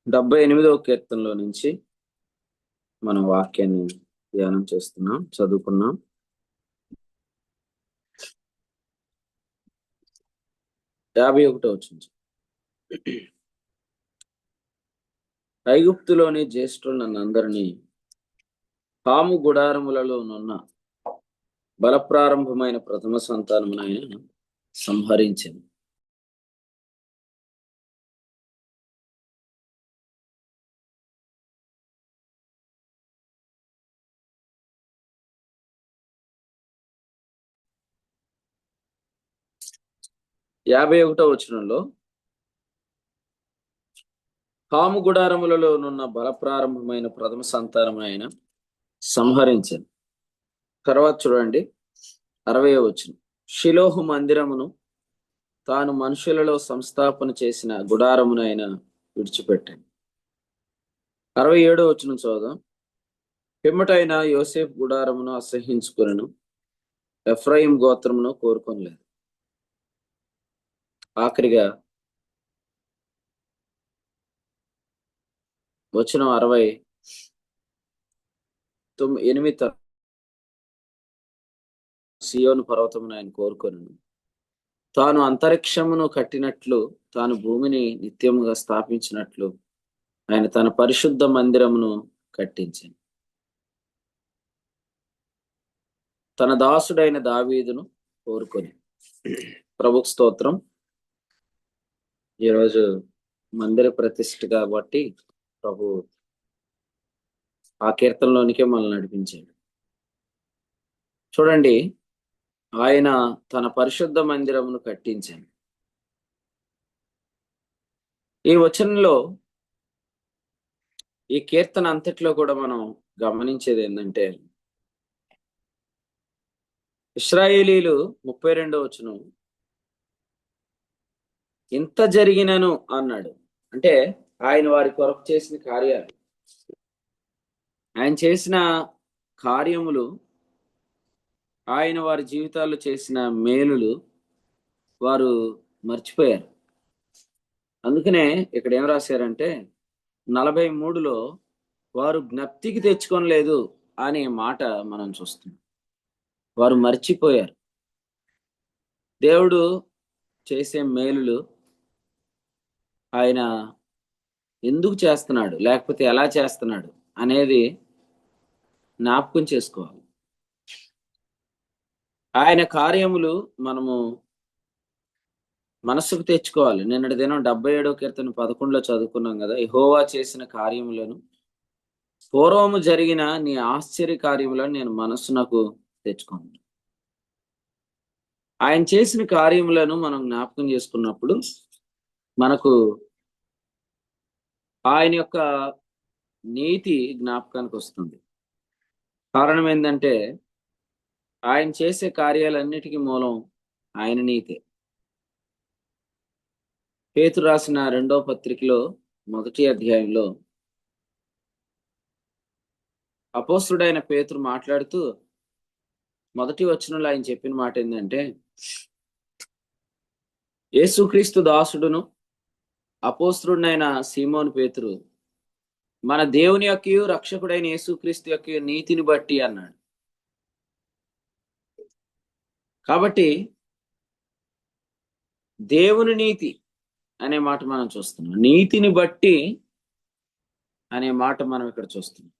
78వ కీర్తనలో నుంచి మనం వాక్యాన్ని ధ్యానం చేస్తున్నాం, చదువుకున్నాం. యాభై 51వ వచనం. ఐగుప్తులోని జ్యేష్ఠులు నన్నందరినీ పాము గుడారములలోనున్న బలప్రారంభమైన ప్రథమ సంతానమునైన సంహరించింది. యాభై 51వ వచనంలో పాము గుడారములలోనున్న బలప్రారంభమైన ప్రథమ సంతానమునైన సంహరించింది. తర్వాత చూడండి 60వ వచనం. షిలోహు మందిరమును తాను మనుషులలో సంస్థాపన చేసిన గుడారమునైన విడిచిపెట్టాను. 67వ వచనం చదువుదాం. పిమ్మటైన యోసేపు గుడారమును అసహ్యించుకొనెను, ఎఫ్రాయిం గోత్రమును కోరుకొనలేదు. ఆఖరిగా వచనం 68 సియోను పర్వతమును ఆయన కోరుకొనెను, తాను అంతరిక్షమును కట్టినట్లు, తాను భూమిని నిత్యముగా స్థాపించినట్లు ఆయన తన పరిశుద్ధ మందిరమును కట్టించాను. తన దాసుడైన దావీదును కోరుకొని. ప్రభుకు స్తోత్రం. ఈరోజు మందిర ప్రతిష్ఠ కాబట్టి ప్రభు ఆ కీర్తనలోనికే మనల్ని నడిపించాడు. చూడండి, ఆయన తన పరిశుద్ధ మందిరమును కట్టించాడు. ఈ వచనంలో, ఈ కీర్తన అంతట్లో కూడా మనం గమనించేది ఏంటంటే, ఇశ్రాయేలీలు 32వ వచనం, ఇంత జరిగినను అన్నాడు. అంటే ఆయన వారి కొరకు చేసిన కార్యాలు, ఆయన చేసిన కార్యములు, ఆయన వారి జీవితాల్లో చేసిన మేలులు వారు మర్చిపోయారు. అందుకనే ఇక్కడ ఏం రాశారంటే 43లో వారు జ్ఞప్తికి తెచ్చుకొనలేదు అనే మాట మనం చూస్తున్నాం. వారు మర్చిపోయారు. దేవుడు చేసే మేలులు ఆయన ఎందుకు చేస్తున్నాడు, లేకపోతే ఎలా చేస్తున్నాడు అనేది జ్ఞాపకం చేసుకోవాలి. ఆయన కార్యములు మనము మనస్సుకు తెచ్చుకోవాలి. నిన్నటి దినం 77వ కీర్తన 11లో చదువుకున్నాం కదా, యెహోవా చేసిన కార్యములను, పూర్వము జరిగిన నీ ఆశ్చర్య కార్యములను నేను మనస్సునకు తెచ్చుకున్నాను. ఆయన చేసిన కార్యములను మనం జ్ఞాపకం చేసుకున్నప్పుడు మనకు ఆయన యొక్క నీతి జ్ఞాపకానికి వస్తుంది. కారణం ఏంటంటే, ఆయన చేసే కార్యాలన్నిటికీ మూలం ఆయన నీతే. పేతురు రాసిన 2వ పత్రికలో 1వ అధ్యాయంలో అపోస్తలుడైన పేతురు మాట్లాడుతూ 1వ వచనంలో ఆయన చెప్పిన మాట ఏంటంటే, యేసుక్రీస్తు దాసుడును అపోస్తలుడైన సీమోను పేతురు మన దేవుని యొక్క రక్షకుడైన యేసుక్రీస్తు యొక్క నీతిని బట్టి అన్నాడు. కాబట్టి దేవుని నీతి అనే మాట మనం చూస్తున్నాం, నీతిని బట్టి అనే మాట మనం ఇక్కడ చూస్తున్నాం.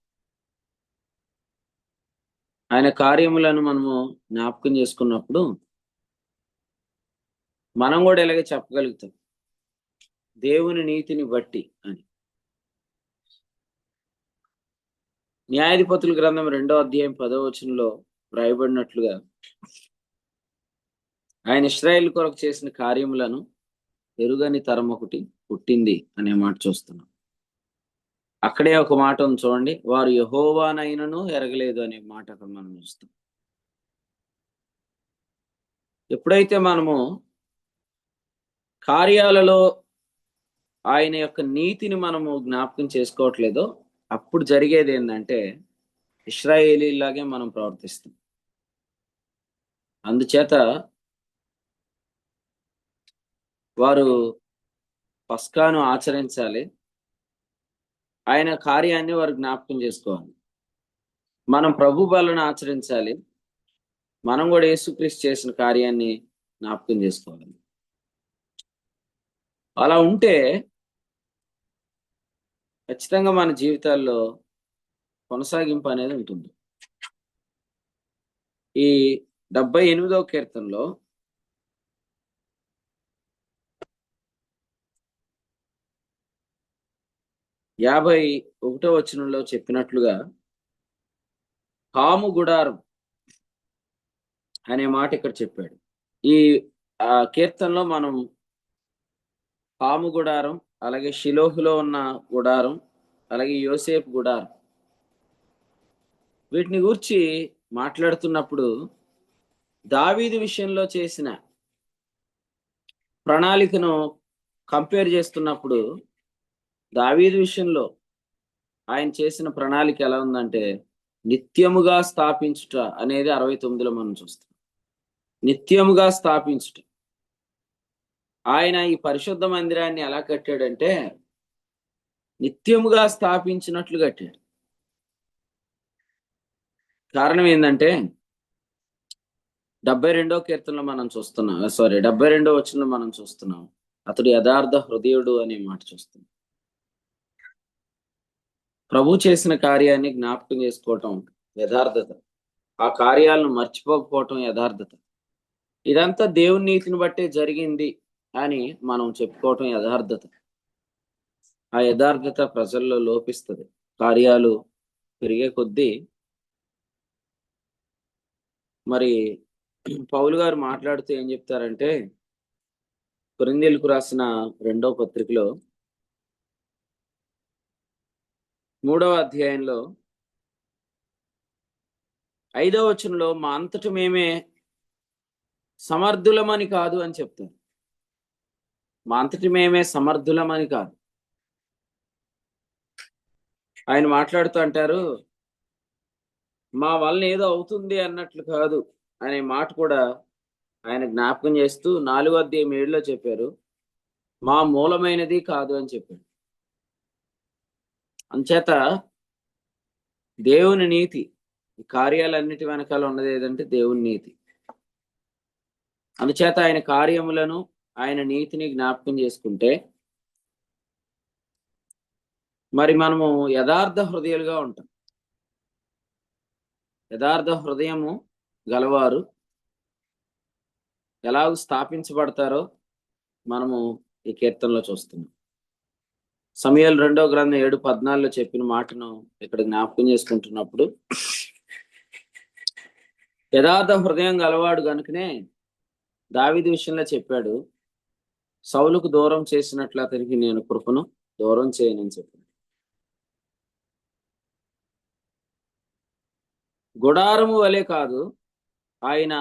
ఆయన కార్యములను మనము జ్ఞాపకం చేసుకున్నప్పుడు మనం కూడా ఇలాగే చెప్పగలుగుతాం, దేవుని నీతిని బట్టి అని. న్యాయాధిపతుల గ్రంథం 2వ అధ్యాయం 10వ వచనంలో వ్రాయబడినట్లుగా ఆయన ఇశ్రాయేలు కొరకు చేసిన కార్యములను ఎరుగని తరం ఒకటి పుట్టింది అనే మాట చూస్తున్నాం. అక్కడే ఒక మాట ఉంది చూడండి, వారు యెహోవానైనను ఎరగలేదు అనే మాట అక్కడ మనం చూస్తాం. ఎప్పుడైతే మనము కార్యాలలో ఆయన యొక్క నీతిని మనము జ్ఞాపకం చేసుకోవట్లేదో, అప్పుడు జరిగేది ఏంటంటే ఇశ్రాయేలీలాగే మనం ప్రవర్తిస్తాం. అందుచేత వారు పస్కాను ఆచరించాలి. ఆయన కార్యాన్ని వారు జ్ఞాపకం చేసుకోవాలి. మనం ప్రభు బలను ఆచరించాలి. మనం కూడా యేసుక్రీస్తు చేసిన కార్యాన్ని జ్ఞాపకం చేసుకోవాలి. అలా ఉంటే ఖచ్చితంగా మన జీవితాల్లో కొనసాగింపు అనేది ఉంటుంది. ఈ 78వ కీర్తనలో 51వ వచనంలో చెప్పినట్లుగా హాము గుడారం అనే మాట ఇక్కడ చెప్పాడు. ఈ కీర్తనలో మనం హాము గుడారం, అలాగే షిలోహులో ఉన్న గుడారం, అలాగే యోసేపు గుడారం, వీటిని గూర్చి మాట్లాడుతున్నప్పుడు దావీదు విషయంలో చేసిన ప్రణాళికను కంపేర్ చేస్తున్నప్పుడు దావీదు విషయంలో ఆయన చేసిన ప్రణాళిక ఎలా ఉందంటే నిత్యముగా స్థాపించుట అనేది 69లో మనం చూస్తాం. నిత్యముగా స్థాపించుట. ఆయన ఈ పరిశుద్ధ మందిరాన్ని ఎలా కట్టాడంటే నిత్యముగా స్థాపించినట్లు కట్టాడు. కారణం ఏంటంటే 72వ కీర్తనలో మనం చూస్తున్నాం, 72వ వచనంలో మనం చూస్తున్నాం, అతడు యథార్థ హృదయుడు అనే మాట చూస్తున్నాం. ప్రభు చేసిన కార్యాన్ని జ్ఞాపకం చేసుకోవటం యథార్థత, ఆ కార్యాలను మర్చిపోకపోవటం యథార్థత. ఇదంతా దేవుని నీతిని బట్టే జరిగింది అని మనం చెప్పుకోవటం యథార్థత. ఆ యథార్థత ప్రజల్లో లోపిస్తుంది. కార్యాలు పెరిగే కొద్దీ మరి పౌలు గారు మాట్లాడుతూ ఏం చెప్తారంటే కొరింథీయులకు రాసిన 2వ పత్రికలో 3వ అధ్యాయంలో 5వ వచనంలో మా అంతట మేమే సమర్థులమని కాదు అని చెప్తారు. మా అంతటి మేమే సమర్థులమని కాదు. ఆయన మాట్లాడుతూ అంటారు మా వలన ఏదో అవుతుంది అన్నట్లు కాదు అనే మాట కూడా ఆయన జ్ఞాపకం చేస్తూ 4వ అధ్యాయం 7లో చెప్పారు మా మూలమైనది కాదు అని చెప్పాడు. అంచేత దేవుని నీతి, ఈ కార్యాలన్నిటి వెనకాల ఉన్నది ఏదంటే దేవుని నీతి. అందుచేత ఆయన కార్యములను, ఆయన నీతిని జ్ఞాపకం చేసుకుంటే మరి మనము యథార్థ హృదయాలుగా ఉంటాం. యథార్థ హృదయము గలవారు ఎలాగ స్థాపించబడతారో మనము ఈ కీర్తనలో చూస్తున్నాం. సమూయేలు 2వ గ్రంథం 7:14లో చెప్పిన మాటను ఇక్కడ జ్ఞాపకం చేసుకుంటున్నప్పుడు యథార్థ హృదయం గలవాడు కనుకనే దావీదు విషయంలో చెప్పాడు సౌలుకు దూరం చేసినట్లు అతనికి నేను కృపను దూరం చేయనని చెప్పాడు. గుడారము వలె కాదు, ఆయన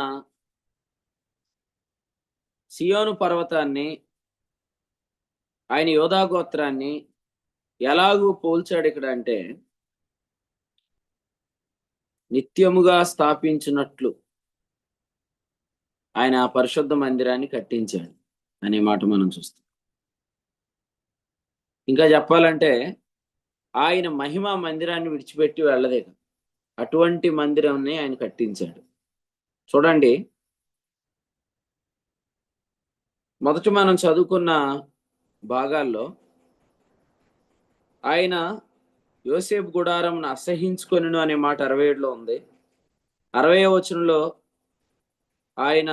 సియోను పర్వతాన్ని, ఆయన యోధా గోత్రాన్ని ఎలాగూ పోల్చాడు ఇక్కడ అంటే నిత్యముగా స్థాపించినట్లు ఆయన ఆ పరిశుద్ధ మందిరాన్ని కట్టించాడు అనే మాట మనం చూస్తాం. ఇంకా చెప్పాలంటే ఆయన మహిమ మందిరాన్ని విడిచిపెట్టి వెళ్ళదే, అటువంటి మందిరాన్ని ఆయన కట్టించాడు. చూడండి, మొదట మనం చదువుకున్న భాగాల్లో ఆయన యోసేపు గుడారంను అసహించుకొనెను అనే మాట 67లో ఉంది. 60వ వచనంలో ఆయన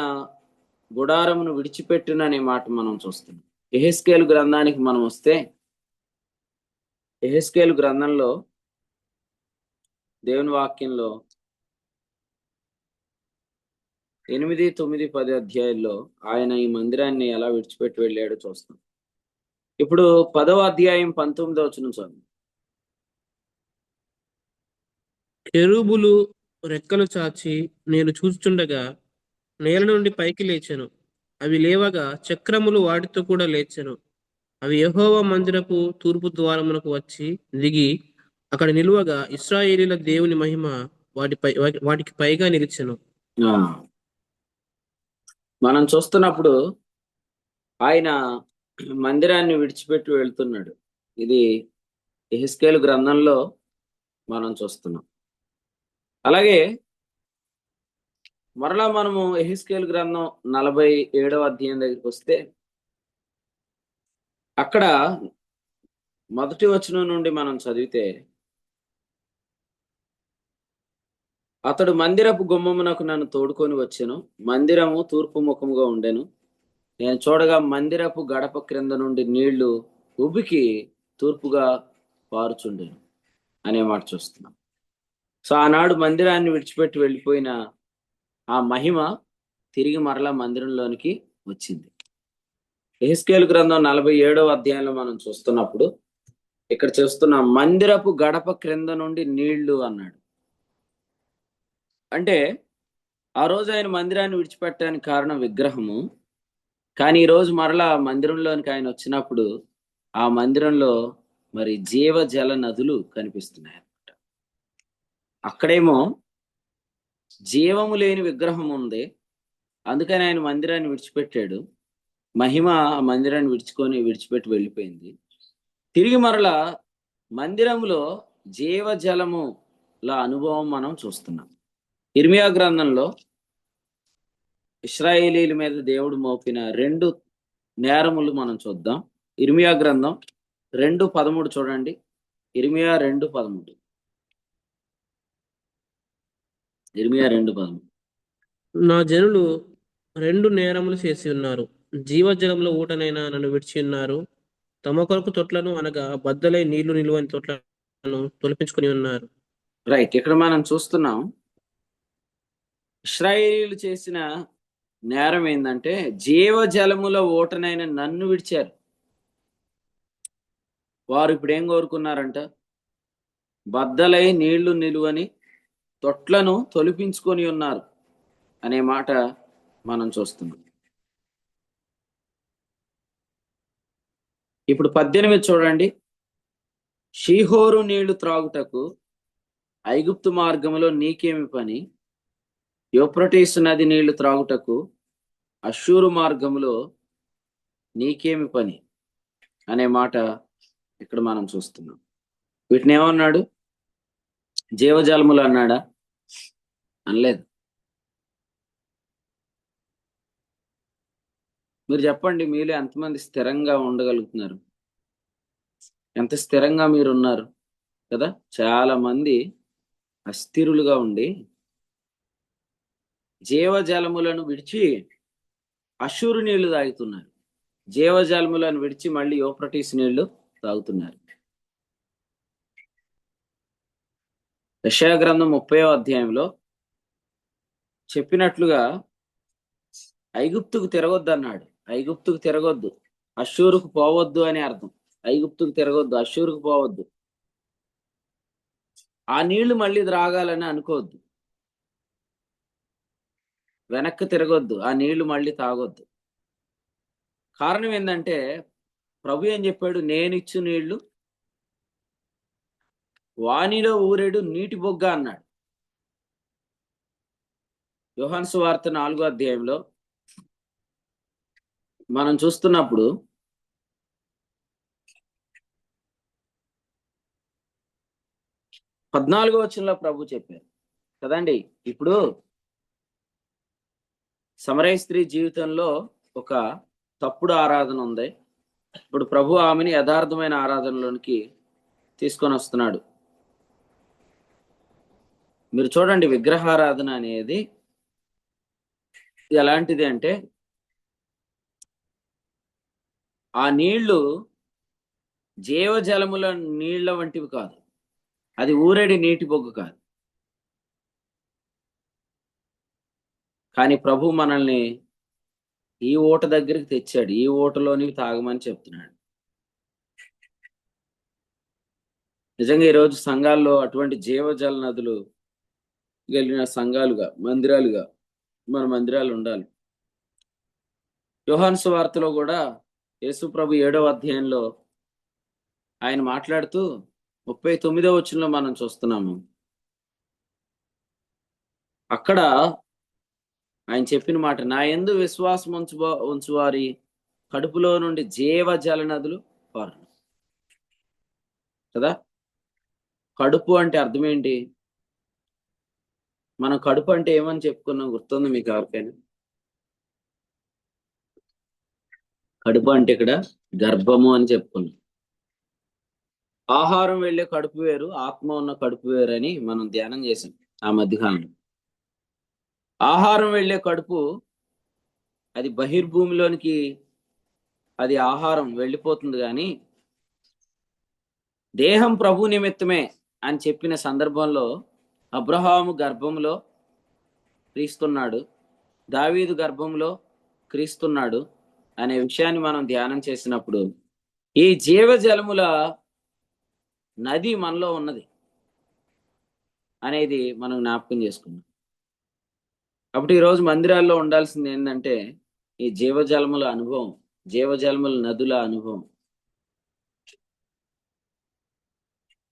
గుడారమును విడిచిపెట్టును అనే మాట మనం చూస్తున్నాం. యెహెజ్కేలు గ్రంథానికి మనం వస్తే యెహెజ్కేలు గ్రంథంలో దేవుని వాక్యంలో 8, 9, 10 అధ్యాయాల్లో ఆయన ఈ మందిరాన్ని ఎలా విడిచిపెట్టి వెళ్ళాడో చూస్తాం. ఇప్పుడు 10వ అధ్యాయం 19వ వచనం చదువు. కెరూబులు రెక్కలు చాచి నేను చూచుచుండగా నేల నుండి పైకి లేచెను. అవి లేవగా చక్రములు వాటితో కూడా లేచెను. అవి యెహోవా మందిరపు తూర్పు ద్వారమునకు వచ్చి దిగి అక్కడ నిలువగా ఇశ్రాయేలీల దేవుని మహిమ వాటికి పైగా నిలిచెను. మనం చూస్తున్నప్పుడు ఆయన మందిరాన్ని విడిచిపెట్టి వెళ్తున్నాడు. ఇది యెహెజ్కేలు గ్రంథంలో మనం చూస్తున్నాం. అలాగే మరలా మనము యెహెజ్కేలు గ్రంథం 47వ అధ్యాయం దగ్గరికి వస్తే అక్కడ మొదటి వచనం నుండి మనం చదివితే, అతడు మందిరపు గుమ్మమునకు నన్ను తోడుకొని వచ్చెను. మందిరము తూర్పు ముఖముగా ఉండెను. నేను చూడగా మందిరపు గడప క్రింద నుండి నీళ్లు ఉబికి తూర్పుగా పారుచుండెను అనే మాట చూస్తున్నాం. సో ఆనాడు మందిరాన్ని విడిచిపెట్టి వెళ్ళిపోయిన ఆ మహిమ తిరిగి మరలా మందిరంలోనికి వచ్చింది. యెహెజ్కేలు గ్రంథం 47వ అధ్యాయంలో మనం చూస్తున్నప్పుడు ఇక్కడ చూస్తున్న మందిరపు గడప క్రింద నుండి నీళ్లు అన్నాడు. అంటే ఆ రోజు ఆయన మందిరాన్ని విడిచిపెట్టడానికి కారణం విగ్రహము. కానీ ఈ రోజు మరలా మందిరంలోనికి ఆయన వచ్చినప్పుడు ఆ మందిరంలో మరి జీవజల నదులు కనిపిస్తున్నాయి అన్నమాట. అక్కడేమో జీవము లేని విగ్రహం ఉంది, అందుకని ఆయన మందిరాన్ని విడిచిపెట్టాడు. మహిమ ఆ మందిరాన్ని విడిచిపెట్టి వెళ్ళిపోయింది. తిరిగి మరలా మందిరంలో జీవజలముల అనుభవం మనం చూస్తున్నాం. ఇర్మియా గ్రంథంలో ఇశ్రాయేలీల మీద దేవుడు మోపిన 2 నేరములు మనం చూద్దాం. ఇర్మియా గ్రంథం 2:13 చూడండి. ఇర్మియా 2:13. ఇర్మియా 2:13. నా జనులు 2 నేరములు చేసి ఉన్నారు. జీవజలంలో ఊటనైనా నన్ను విడిచి ఉన్నారు. తమ కొరకు తొట్లను అనగా బద్దలై నీళ్లు నిలువని తొట్లను తొలిపించుకొని ఉన్నారు. రైట్, ఇక్కడ మనం చూస్తున్నాం ఇశ్రాయేలీలు చేసిన నేరం ఏంటంటే జీవజలముల ఊటనైన నన్ను విడిచారు. వారు ఇప్పుడు ఏం కోరుకున్నారంట? బద్దలై నీళ్లు నిలువని తొట్లను తొలిపించుకొని ఉన్నారు అనే మాట మనం చూస్తున్నాం. ఇప్పుడు 18 చూడండి. షీహోరు నీళ్లు త్రాగుటకు ఐగుప్తు మార్గములో నీకేమి పని? యూఫ్రటీసు నది నీళ్లు త్రాగుటకు అష్షూరు మార్గములో నీకేమి పని అనే మాట ఇక్కడ మనం చూస్తున్నాం. వీటిని ఏమన్నాడు? జీవజలములు అన్నాడా? అనలేదు. మీరు చెప్పండి, మీలో ఎంతమంది స్థిరంగా ఉండగలుగుతున్నారు? ఎంత స్థిరంగా మీరు ఉన్నారు కదా? చాలా మంది అస్థిరులుగా ఉండి జీవజలములను విడిచి అష్షూరు నీళ్లు తాగుతున్నారు. జీవజలములను విడిచి మళ్ళీ యూఫ్రటీస్ నీళ్లు తాగుతున్నారు. యెషయా గ్రంథం 30వ అధ్యాయంలో చెప్పినట్లుగా ఐగుప్తుకు తిరగొద్దు అన్నాడు. ఐగుప్తుకు తిరగొద్దు, అష్షూరుకు పోవద్దు అని అర్థం. ఐగుప్తుకు తిరగొద్దు, అష్షూరుకు పోవద్దు. ఆ నీళ్లు మళ్ళీ త్రాగాలని అనుకోవద్దు. వెనక్కి తిరగొద్దు, ఆ నీళ్లు మళ్ళీ తాగొద్దు. కారణం ఏంటంటే ప్రభు ఏం చెప్పాడు? నేనిచ్చు నీళ్లు వానిలో ఊరేడు నీటి బొగ్గ అన్నాడు. యోహాను సువార్త 4వ అధ్యాయంలో మనం చూస్తున్నప్పుడు 14వ వచనంలో ప్రభు చెప్పారు కదండి. ఇప్పుడు సమరయ స్త్రీ జీవితంలో ఒక తప్పుడు ఆరాధన ఉంది. ఇప్పుడు ప్రభు ఆమెని యథార్థమైన ఆరాధనలోనికి తీసుకొని వస్తున్నాడు. మీరు చూడండి, విగ్రహారాధన అనేది ఎలాంటిది అంటే ఆ నీళ్లు జీవజలముల నీళ్ల వంటివి కాదు. అది ఊరేడి నీటి బొగ్గు కాదు. కానీ ప్రభు మనల్ని ఈ ఊట దగ్గరికి తెచ్చాడు. ఈ ఊటలోని తాగమని చెప్తున్నాడు. నిజంగా ఈరోజు సంఘాల్లో అటువంటి జీవజల నదులు కలిగిన సంఘాలుగా, మందిరాలుగా మన మందిరాలు ఉండాలి. యోహాను సువార్తలో కూడా యేసు ప్రభు 7వ అధ్యాయంలో ఆయన మాట్లాడుతూ 39వ వచనంలో మనం చూస్తున్నాము. అక్కడ ఆయన చెప్పిన మాట, నా యందు విశ్వాసం ఉంచువారి కడుపులో నుండి జీవజల నదులు పారును కదా. కడుపు అంటే అర్థం ఏంటి? మనం కడుపు అంటే ఏమని చెప్పుకున్నాం, గుర్తుంది మీకు ఎవరికైనా? కడుపు అంటే ఇక్కడ గర్భము అని చెప్పుకున్నాం. ఆహారం వెళ్ళే కడుపు వేరు, ఆత్మ ఉన్న కడుపు వేరు అని మనం ధ్యానం చేసాం ఆ మధ్యకాలంలో. ఆహారం వెళ్ళే కడుపు అది బహిర్భూమిలోనికి అది ఆహారం వెళ్ళిపోతుంది, కానీ దేహం ప్రభు నిమిత్తమే అని చెప్పిన సందర్భంలో అబ్రహాము గర్భంలో క్రీస్తున్నాడు, దావీదు గర్భంలో క్రీస్తున్నాడు అనే విషయాన్ని మనం ధ్యానం చేసినప్పుడు ఈ జీవజలముల నది మనలో ఉన్నది అనేది మనం జ్ఞాపకం చేసుకున్నాం. కాబట్టి ఈరోజు మందిరాల్లో ఉండాల్సింది ఏంటంటే ఈ జీవజలముల అనుభవం, జీవజలముల నదుల అనుభవం.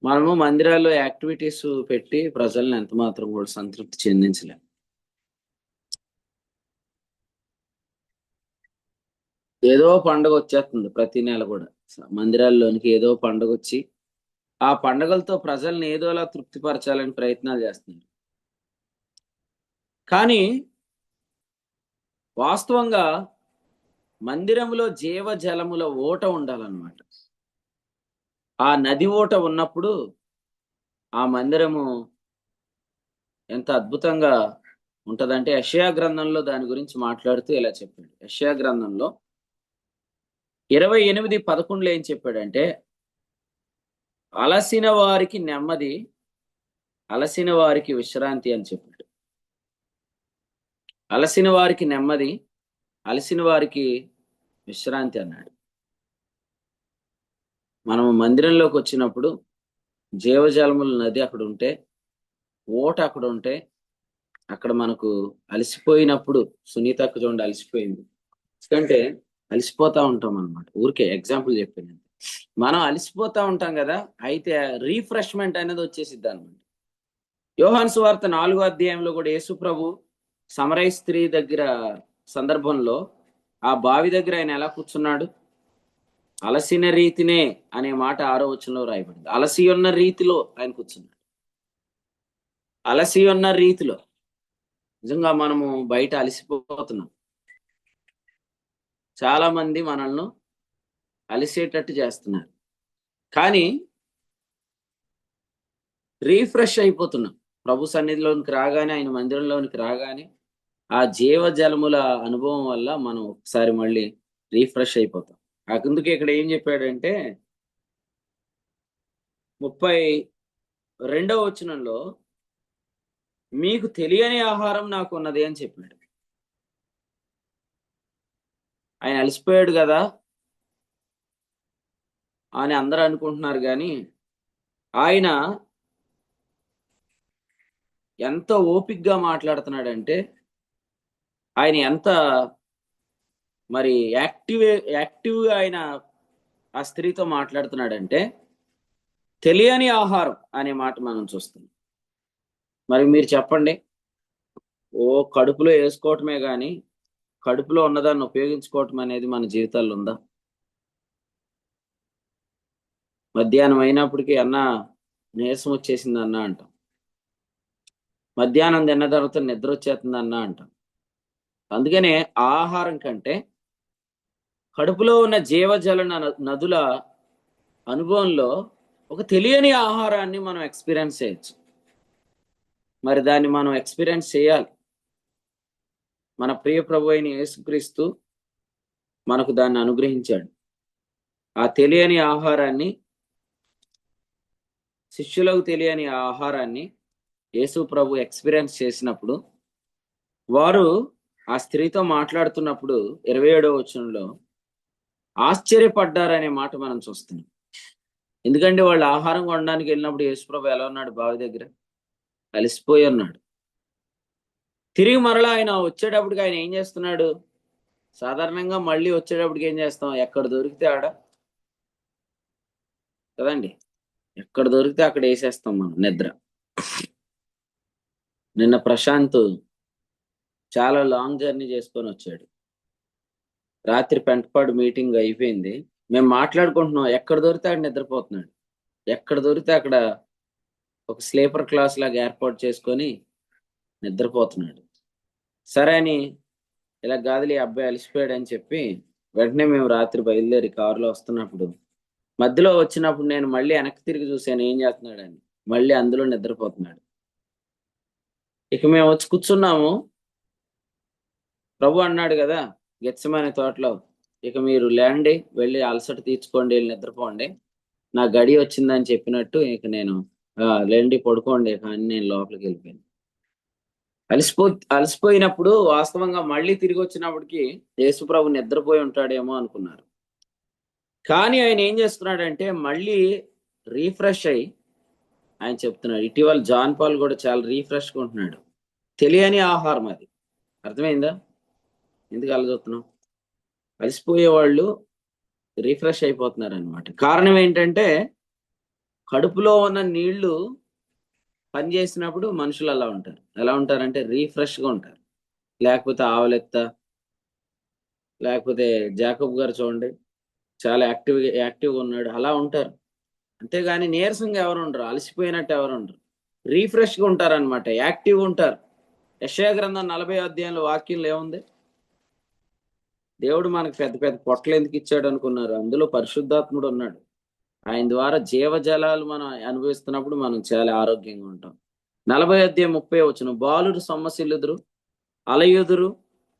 మనము మందిరాల్లో యాక్టివిటీస్ పెట్టి ప్రజల్ని ఎంత మాత్రం కూడా సంతృప్తి చెందించలేం. ఏదో పండగ వచ్చేస్తుంది ప్రతి నెల కూడా మందిరాల్లోనికి, ఏదో పండగ వచ్చి ఆ పండగలతో ప్రజల్ని ఏదోలా తృప్తిపరచాలని ప్రయత్నాలు చేస్తున్నారు. కానీ వాస్తవంగా మందిరంలో జీవజలముల ఓట ఉండాలన్నమాట. ఆ నది ఓట ఉన్నప్పుడు ఆ మందిరము ఎంత అద్భుతంగా ఉంటదంటే, యెషయా గ్రంథంలో దాని గురించి మాట్లాడుతూ ఇలా చెప్పాడు. యెషయా గ్రంథంలో 28:11 ఏం చెప్పాడంటే, అలసిన వారికి నెమ్మది, అలసిన వారికి విశ్రాంతి అని చెప్పాడు. అలసిన వారికి నెమ్మది, అలసిన వారికి విశ్రాంతి అన్నాడు. మనం మందిరంలోకి వచ్చినప్పుడు జీవజలముల నది అక్కడ ఉంటే, ఓట అక్కడ ఉంటే, అక్కడ మనకు అలసిపోయినప్పుడు, సునీత అక్క చూడండి అలసిపోయింది, ఎందుకంటే అలసిపోతా ఉంటాం అన్నమాట. ఊరికే ఎగ్జాంపుల్ చెప్పాను. మనం అలసిపోతా ఉంటాం కదా, అయితే రీఫ్రెష్మెంట్ అనేది వచ్చేసిద్ది అనమాట. యోహాను సువార్త 4వ అధ్యాయంలో కూడా యేసు ప్రభు సమరయ స్త్రీ దగ్గర సందర్భంలో ఆ బావి దగ్గర ఆయన ఎలా కూర్చున్నాడు? అలసిన రీతినే అనే మాట 6వ వచనంలో రాయబడింది. అలసి ఉన్న రీతిలో ఆయన కూర్చున్నాడు. అలసి ఉన్న రీతిలో. నిజంగా మనము బయట అలసిపోతున్నాం. చాలా మంది మనల్ని అలిసేటట్టు చేస్తున్నారు, కానీ రీఫ్రెష్ అయిపోతున్నాం. ప్రభు సన్నిధిలోనికి రాగానే, ఆయన మందిరంలోనికి రాగానే ఆ జీవజలముల అనుభవం వల్ల మనం ఒకసారి మళ్ళీ రీఫ్రెష్ అయిపోతాం. అందుకే ఇక్కడ ఏం చెప్పాడంటే 32వ వచనంలో మీకు తెలియని ఆహారం నాకు ఉన్నది అని చెప్పాడు. ఆయన అలసిపోయాడు కదా అని అందరూ అనుకుంటున్నారు, కానీ ఆయన ఎంత ఓపికగా మాట్లాడుతున్నాడంటే, ఆయన ఎంత మరి యాక్టివ్గా ఆయన ఆ స్త్రీతో మాట్లాడుతున్నాడంటే, తెలియని ఆహారం అనే మాట మనం చూస్తున్నాం. మరి మీరు చెప్పండి, ఓ కడుపులో వేసుకోవటమే కానీ కడుపులో ఉన్నదాన్ని ఉపయోగించుకోవటం అనేది మన జీవితాల్లో ఉందా? మధ్యాహ్నం అయినప్పటికీ అన్న నీరసం వచ్చేసింది అన్న అంటాం, మధ్యాహ్నం తిన్న తర్వాత నిద్ర వచ్చేస్తుంది అన్న అంటాం. అందుకనే ఆహారం కంటే కడుపులో ఉన్న జీవజల నదుల అనుభవంలో ఒక తెలియని ఆహారాన్ని మనం ఎక్స్పీరియన్స్ చేయొచ్చు. మరి దాన్ని మనం ఎక్స్పీరియన్స్ చేయాలి. మన ప్రియ ప్రభు అయిన యేసుక్రీస్తు మనకు దాన్ని అనుగ్రహించాడు. ఆ తెలియని ఆహారాన్ని, శిష్యులకు తెలియని ఆహారాన్ని యేసు ప్రభు ఎక్స్పీరియన్స్ చేసినప్పుడు, వారు ఆ స్త్రీతో మాట్లాడుతున్నప్పుడు 27వ వచనంలో ఆశ్చర్యపడ్డారనే మాట మనం చూస్తున్నాం. ఎందుకంటే వాళ్ళు ఆహారం కొనడానికి వెళ్ళినప్పుడు యేసు ప్రభు ఎలా ఉన్నాడు? బావి దగ్గర అలసిపోయి ఉన్నాడు. తిరిగి మరలా ఆయన వచ్చేటప్పటికి ఆయన ఏం చేస్తున్నాడు? సాధారణంగా మళ్ళీ వచ్చేటప్పటికి ఏం చేస్తాం? ఎక్కడ దొరికితే ఆడ కదండి, ఎక్కడ దొరికితే అక్కడ వేసేస్తాం మనం నిద్ర. నిన్న ప్రశాంత్ చాలా లాంగ్ జర్నీ చేసుకొని వచ్చాడు. రాత్రి పెంటపాడు మీటింగ్ అయిపోయింది. మేము మాట్లాడుకుంటున్నాం, ఎక్కడ దొరికితే అక్కడ నిద్రపోతున్నాడు. ఎక్కడ దొరికితే అక్కడ ఒక స్లీపర్ క్లాస్ లాగా ఏర్పాటు చేసుకొని నిద్రపోతున్నాడు. సరే అని, ఇలా గాదిలి అబ్బాయి అలసిపోయాడు అని చెప్పి వెంటనే మేము రాత్రి బయలుదేరి కారులో వస్తున్నప్పుడు, మధ్యలో వచ్చినప్పుడు నేను మళ్ళీ వెనక్కి తిరిగి చూశాను ఏం చేస్తున్నాడని. మళ్ళీ అందులో నిద్రపోతున్నాడు. ఇక మేము వచ్చి కూర్చున్నాము. ప్రభు అన్నాడు కదా గెత్సెమనే తోటలో, ఇక మీరు లేండి, వెళ్ళి అలసట తీర్చుకోండి, వెళ్ళి నిద్రపోండి, నా గడి వచ్చిందని చెప్పినట్టు ఇక నేను లేండి పడుకోండి ఇక అని నేను లోపలికి వెళ్ళిపోయాను. అలసిపోయినప్పుడు వాస్తవంగా మళ్ళీ తిరిగి వచ్చినప్పటికి యేసుప్రభు నిద్రపోయి ఉంటాడేమో అనుకున్నారు. కానీ ఆయన ఏం చేస్తున్నాడంటే మళ్ళీ రీఫ్రెష్ అయ్యి ఆయన చెప్తున్నాడు. ఇటీవల జాన్ పాల్ కూడా చాలా రీఫ్రెష్గా ఉంటున్నాడు. తెలియని ఆహారం అది. అర్థమైందా? ఎందుకు అలా చూస్తున్నాం? అలసిపోయే వాళ్ళు రిఫ్రెష్ అయిపోతున్నారు అనమాట. కారణం ఏంటంటే కడుపులో ఉన్న నీళ్లు పనిచేసినప్పుడు మనుషులు అలా ఉంటారు. ఎలా ఉంటారంటే రీఫ్రెష్గా ఉంటారు. లేకపోతే ఆవలెత్త, లేకపోతే జాకబ్ గారు చూడండి చాలా యాక్టివ్గా ఉన్నాడు, అలా ఉంటారు. అంతేగాని నీరసంగా ఎవరు ఉండరు, అలసిపోయినట్టు ఎవరు ఉండరు, రీఫ్రెష్గా ఉంటారు అనమాట, యాక్టివ్గా ఉంటారు. యెషయా గ్రంథం 40వ అధ్యాయంలో వాక్యంలో ఏముంది? దేవుడు మనకు పెద్ద పెద్ద పొట్టలు ఎందుకు ఇచ్చాడు అనుకున్నారు? అందులో పరిశుద్ధాత్ముడు ఉన్నాడు. ఆయన ద్వారా జీవజలాలు మనం అనుభవిస్తున్నప్పుడు మనం చాలా ఆరోగ్యంగా ఉంటాం. 40వ అధ్యాయం 30వ వచనం, బాలురు సొమ్మసిల్లుదురు, అలయుదురు,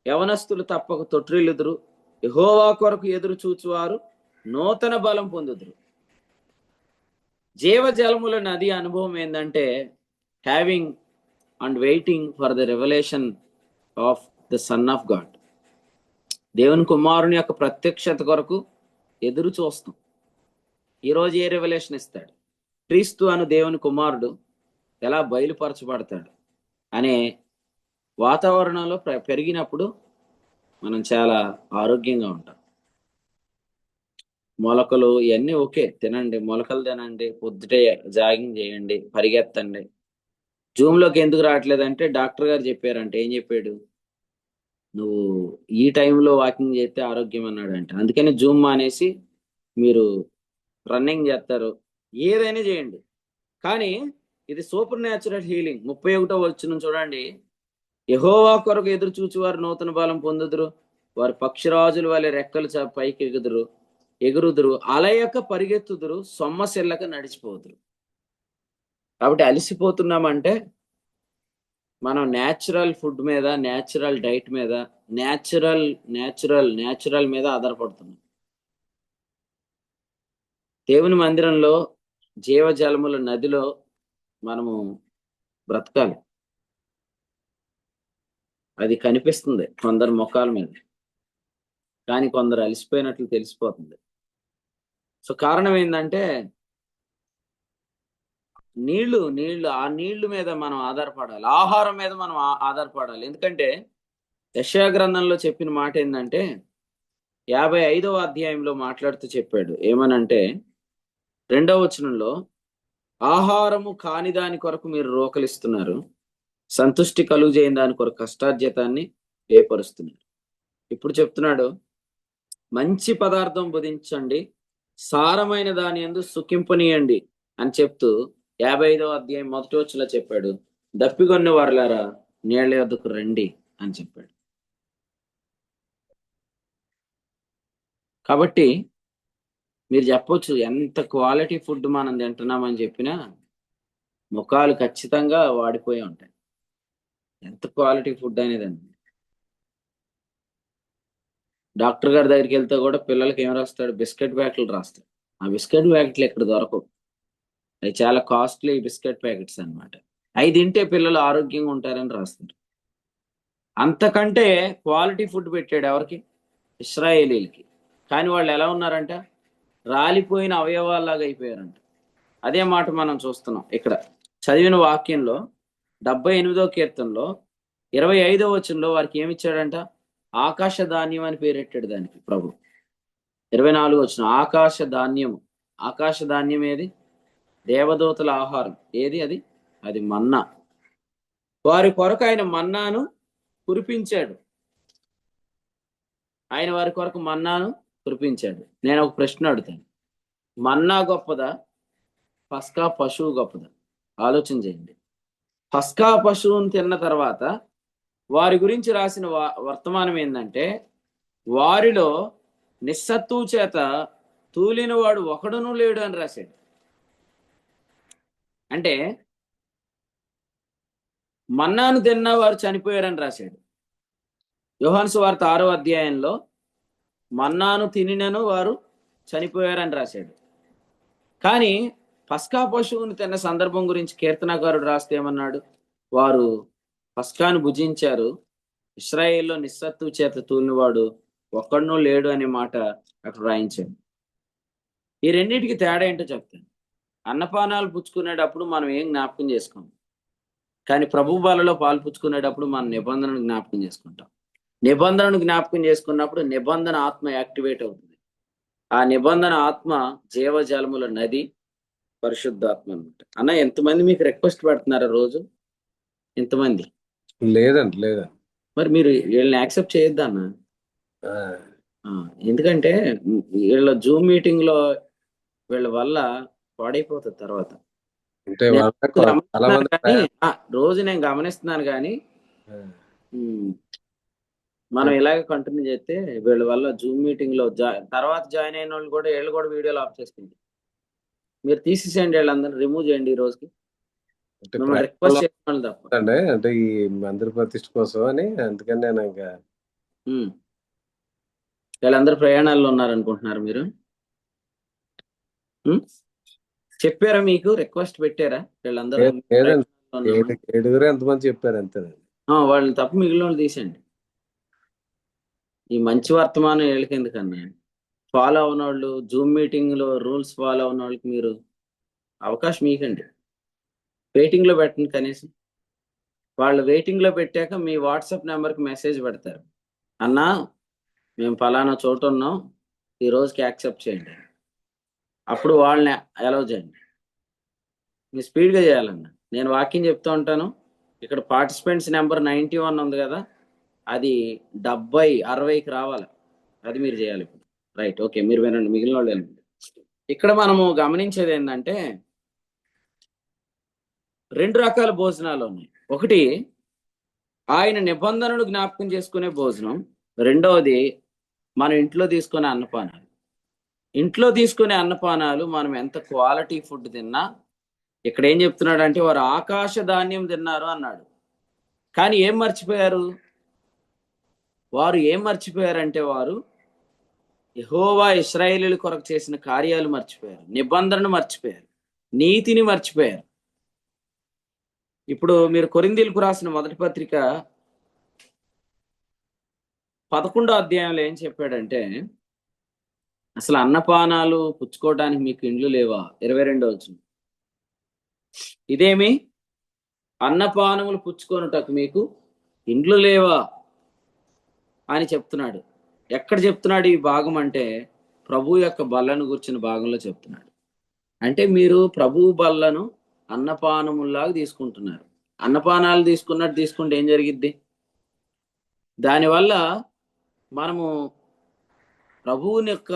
యవనస్తులు తప్పక తొట్రిల్లుదురు, యెహోవా కొరకు ఎదురు చూచువారు నూతన బలం పొందుదురు. జీవజలముల నది అనుభవం ఏంటంటే having and waiting for the revolution of the son of God. దేవుని కుమారుని యొక్క ప్రత్యక్షత కొరకు ఎదురు చూస్తాం. ఈరోజు ఏ రెవల్యూషన్ ఇస్తాడు? క్రీస్తు అను దేవుని కుమారుడు ఎలా బయలుపరచబడతాడు అనే వాతావరణంలో పెరిగినప్పుడు మనం చాలా ఆరోగ్యంగా ఉంటాం. మొలకలు ఇవన్నీ ఓకే, తినండి, మొలకలు తినండి, పొద్దుటే జాగింగ్ చేయండి, పరిగెత్తండి. జూమ్లోకి ఎందుకు రావట్లేదంటే డాక్టర్ గారు చెప్పారంటే, ఏం చెప్పాడు? నువ్వు ఈ టైంలో వాకింగ్ చేస్తే ఆరోగ్యం అన్నాడంట. అందుకని జూమ్ మానేసి మీరు రన్నింగ్ చేస్తారు, ఏదైనా చేయండి. కానీ ఇది సూపర్ న్యాచురల్ హీలింగ్. 31వ వచనం చూడండి, యెహోవా కొరకు ఎదురు చూచువారు నూతన బలం పొందుదురు, వారు పక్షిరాజుల వలె రెక్కలు పైకి ఎగురుదురు, అలయక పరిగెత్తుదురు, సొమ్మసిల్లక నడిచిపోదురు. కాబట్టి అలసిపోతున్నామంటే మనం న్యాచురల్ ఫుడ్ మీద, న్యాచురల్ డైట్ మీద, న్యాచురల్ మీద ఆధారపడుతున్నాం. దేవుని మందిరంలో జీవజలముల నదిలో మనము బ్రతకాలి. అది కనిపిస్తుంది కొందరు ముఖాల మీద, కానీ కొందరు అలసిపోయినట్లు తెలిసిపోతుంది. సో కారణం ఏంటంటే నీళ్లు ఆ నీళ్లు మీద మనం ఆధారపడాలి, ఆహారం మీద మనం ఆధారపడాలి. ఎందుకంటే యెషయా గ్రంథంలో చెప్పిన మాట ఏంటంటే 55వ అధ్యాయంలో మాట్లాడుతూ చెప్పాడు. ఏమనంటే 2వ వచనంలో, ఆహారము కాని దాని కొరకు మీరు రోకలిస్తున్నారు, సంతుష్టి కలుగు చేయని దాని కొరకు కష్టార్జితాన్ని ఏపరుస్తున్నారు. ఇప్పుడు చెప్తున్నాడు, మంచి పదార్థం బుధించండి, సారమైన దాని యందు సుఖింపనీయండి అని చెప్తూ 55వ అధ్యాయం 1వ వచనంలో చెప్పాడు, దప్పిగొన్న వారులారా నీళ్ల యొద్దకు రండి అని చెప్పాడు. కాబట్టి మీరు చెప్పొచ్చు ఎంత క్వాలిటీ ఫుడ్ మనం తింటున్నామని చెప్పినా ముఖాలు ఖచ్చితంగా వాడిపోయి ఉంటాయి. ఎంత క్వాలిటీ ఫుడ్ అనేదండి. డాక్టర్ గారి దగ్గరికి వెళ్తే కూడా పిల్లలకి ఏం రాస్తాడు? బిస్కెట్ ప్యాకెట్లు రాస్తాడు. ఆ బిస్కెట్ ప్యాకెట్లు ఇక్కడ దొరకవు, అవి చాలా కాస్ట్లీ బిస్కెట్ ప్యాకెట్స్ అన్నమాట. అవి తింటే పిల్లలు ఆరోగ్యంగా ఉంటారని రాస్తారు. అంతకంటే క్వాలిటీ ఫుడ్ పెట్టాడు ఎవరికి? ఇశ్రాయేలీలకి. కానీ వాళ్ళు ఎలా ఉన్నారంట? రాలిపోయిన అవయవాల్లాగా అయిపోయారంట. అదే మాట మనం చూస్తున్నాం ఇక్కడ చదివిన వాక్యంలో 78వ కీర్తనలో 25వ వచనంలో వారికి ఏమిచ్చాడంట? ఆకాశ ధాన్యం అని పేరెట్టాడు దానికి ప్రభు. 24వ వచనం, ఆకాశ ధాన్యము. ఆకాశ ధాన్యం ఏది? దేవదూతల ఆహారం. ఏది అది? అది మన్నా. వారి కొరకు ఆయన మన్నాను కురిపించాడు. ఆయన వారి కొరకు మన్నాను కురిపించాడు. నేను ఒక ప్రశ్న అడుగుతాను, మన్నా గొప్పదా, పస్కా పశువు గొప్పదా? ఆలోచన చేయండి. పస్కా పశువును తిన్న తర్వాత వారి గురించి రాసిన వర్తమానం ఏంటంటే, వారిలో నిస్సత్తువు చేత తూలిన వాడు ఒకడును లేడు అని రాశాడు. అంటే మన్నాను తిన్న వారు చనిపోయారని రాశాడు. యోహాను సువార్త 6వ అధ్యాయంలో మన్నాను తినినను వారు చనిపోయారని రాశాడు. కానీ పస్కా పశువును తిన్న సందర్భం గురించి కీర్తనాకారుడు రాస్తే ఏమన్నాడు? వారు పస్కాను భుజించారు, ఇశ్రాయేల్లో నిస్సత్తువు చేత తూలినవాడు ఒక్కడునూ లేడు అనే మాట అక్కడ రాయించాడు. ఈ రెండింటికి తేడా ఏంటో చెప్తాను. అన్నపానాలు పుచ్చుకునేటప్పుడు మనం ఏం జ్ఞాపకం చేసుకోం, కానీ ప్రభు బలలో పాలు పుచ్చుకునేటప్పుడు మనం నిబంధనను జ్ఞాపకం చేసుకుంటాం. నిబంధనను జ్ఞాపకం చేసుకున్నప్పుడు నిబంధన ఆత్మ యాక్టివేట్ అవుతుంది. ఆ నిబంధన ఆత్మ జీవజలముల నది, పరిశుద్ధాత్మ అనమాట. అన్న, ఎంతమంది మీకు రిక్వెస్ట్ పెడుతున్నారా రోజు? ఎంతమంది? లేదండి. మరి మీరు వీళ్ళని యాక్సెప్ట్ చేయొద్దా అన్న? ఎందుకంటే వీళ్ళ జూమ్ మీటింగ్ లో వీళ్ళ వల్ల పాడైపోతుంది తర్వాత. అంటే రోజు నేను గమనిస్తున్నాను కానీ మనం ఇలాగే కంటిన్యూ చేస్తే వీళ్ళ వల్ల జూమ్ మీటింగ్ లో తర్వాత జాయిన్ అయిన వాళ్ళు కూడా వీళ్ళు కూడా వీడియోలు ఆఫ్ చేసుకుంటారు. మీరు తీసేసేయండి, వీళ్ళందరూ రిమూవ్ చేయండి ఈ రోజుకి. రిక్వెస్ట్ చేసుకోవాలి తప్ప. అంటే ఈ మందిర ప్రతిష్ఠ కోసం అని, అందుకని నేను ఇంకా వీళ్ళందరూ ప్రయాణాల్లో ఉన్నారనుకుంటున్నారు మీరు? చెప్పారా? మీకు రిక్వెస్ట్ పెట్టారా వీళ్ళందరూ? ఏడుగురు ఎంతమంది చెప్పారు అంతే. వాళ్ళని తప్ప మిగిలిన వాళ్ళు తీసేయండి. ఈ మంచి వర్తమానం వీళ్ళకి ఎందుకన్నా? ఫాలో అవున వాళ్ళు, జూమ్ మీటింగ్ లో రూల్స్ ఫాలో అవున వాళ్ళకి మీరు అవకాశం ఇవ్వండి. వెయిటింగ్ లో పెట్టండి కనీసం. వాళ్ళు వెయిటింగ్ లో పెట్టాక మీ వాట్సాప్ నెంబర్కి మెసేజ్ పెడతారు, అన్నా మేము ఫలానా చోట ఉన్నాం, ఈ రోజుకి యాక్సెప్ట్ చేయండి. అప్పుడు వాళ్ళని అలౌ చేయండి. మీ స్పీడ్గా చేయాలన్నా. నేను వాక్యం చెప్తూ ఉంటాను, ఇక్కడ పార్టిసిపెంట్స్ నెంబర్ 91 ఉంది కదా, అది 70, 60కి రావాలి. అది మీరు చేయాలి ఇప్పుడు. రైట్, ఓకే, మీరు వినండి, మిగిలిన వాళ్ళు వినండి. ఇక్కడ మనము గమనించేది ఏంటంటే 2 రకాల భోజనాలు ఉన్నాయి. ఒకటి ఆయన నిబంధనలు జ్ఞాపకం చేసుకునే భోజనం, రెండవది మనం ఇంట్లో తీసుకునే అన్నపానాలు. ఇంట్లో తీసుకునే అన్నపానాలు మనం ఎంత క్వాలిటీ ఫుడ్ తిన్నా, ఇక్కడ ఏం చెప్తున్నాడు అంటే వారు ఆకాశ ధాన్యం తిన్నారు అన్నాడు. కానీ ఏం మర్చిపోయారు? వారు ఏం మర్చిపోయారంటే వారు యెహోవా ఇశ్రాయేలీయుల కొరకు చేసిన కార్యాలు మర్చిపోయారు, నిబంధనను మర్చిపోయారు, నీతిని మర్చిపోయారు. ఇప్పుడు మీరు కొరింథీయులకు రాసిన మొదటి పత్రిక 11వ అధ్యాయంలో ఏం చెప్పాడంటే, అసలు అన్నపానాలు పుచ్చుకోవడానికి మీకు ఇండ్లు లేవా? 22వ వచనం, ఇదేమి అన్నపానములు పుచ్చుకొనుటకు మీకు ఇండ్లు లేవా అని చెప్తున్నాడు. ఎక్కడ చెప్తున్నాడు ఈ భాగం అంటే ప్రభు యొక్క బల్లను గుర్చిన భాగంలో చెప్తున్నాడు. అంటే మీరు ప్రభు బల్లను అన్నపానముల్లాగా తీసుకుంటున్నారు. అన్నపానాలు తీసుకుంటే ఏం జరిగిద్ది? దానివల్ల మనము ప్రభువుని యొక్క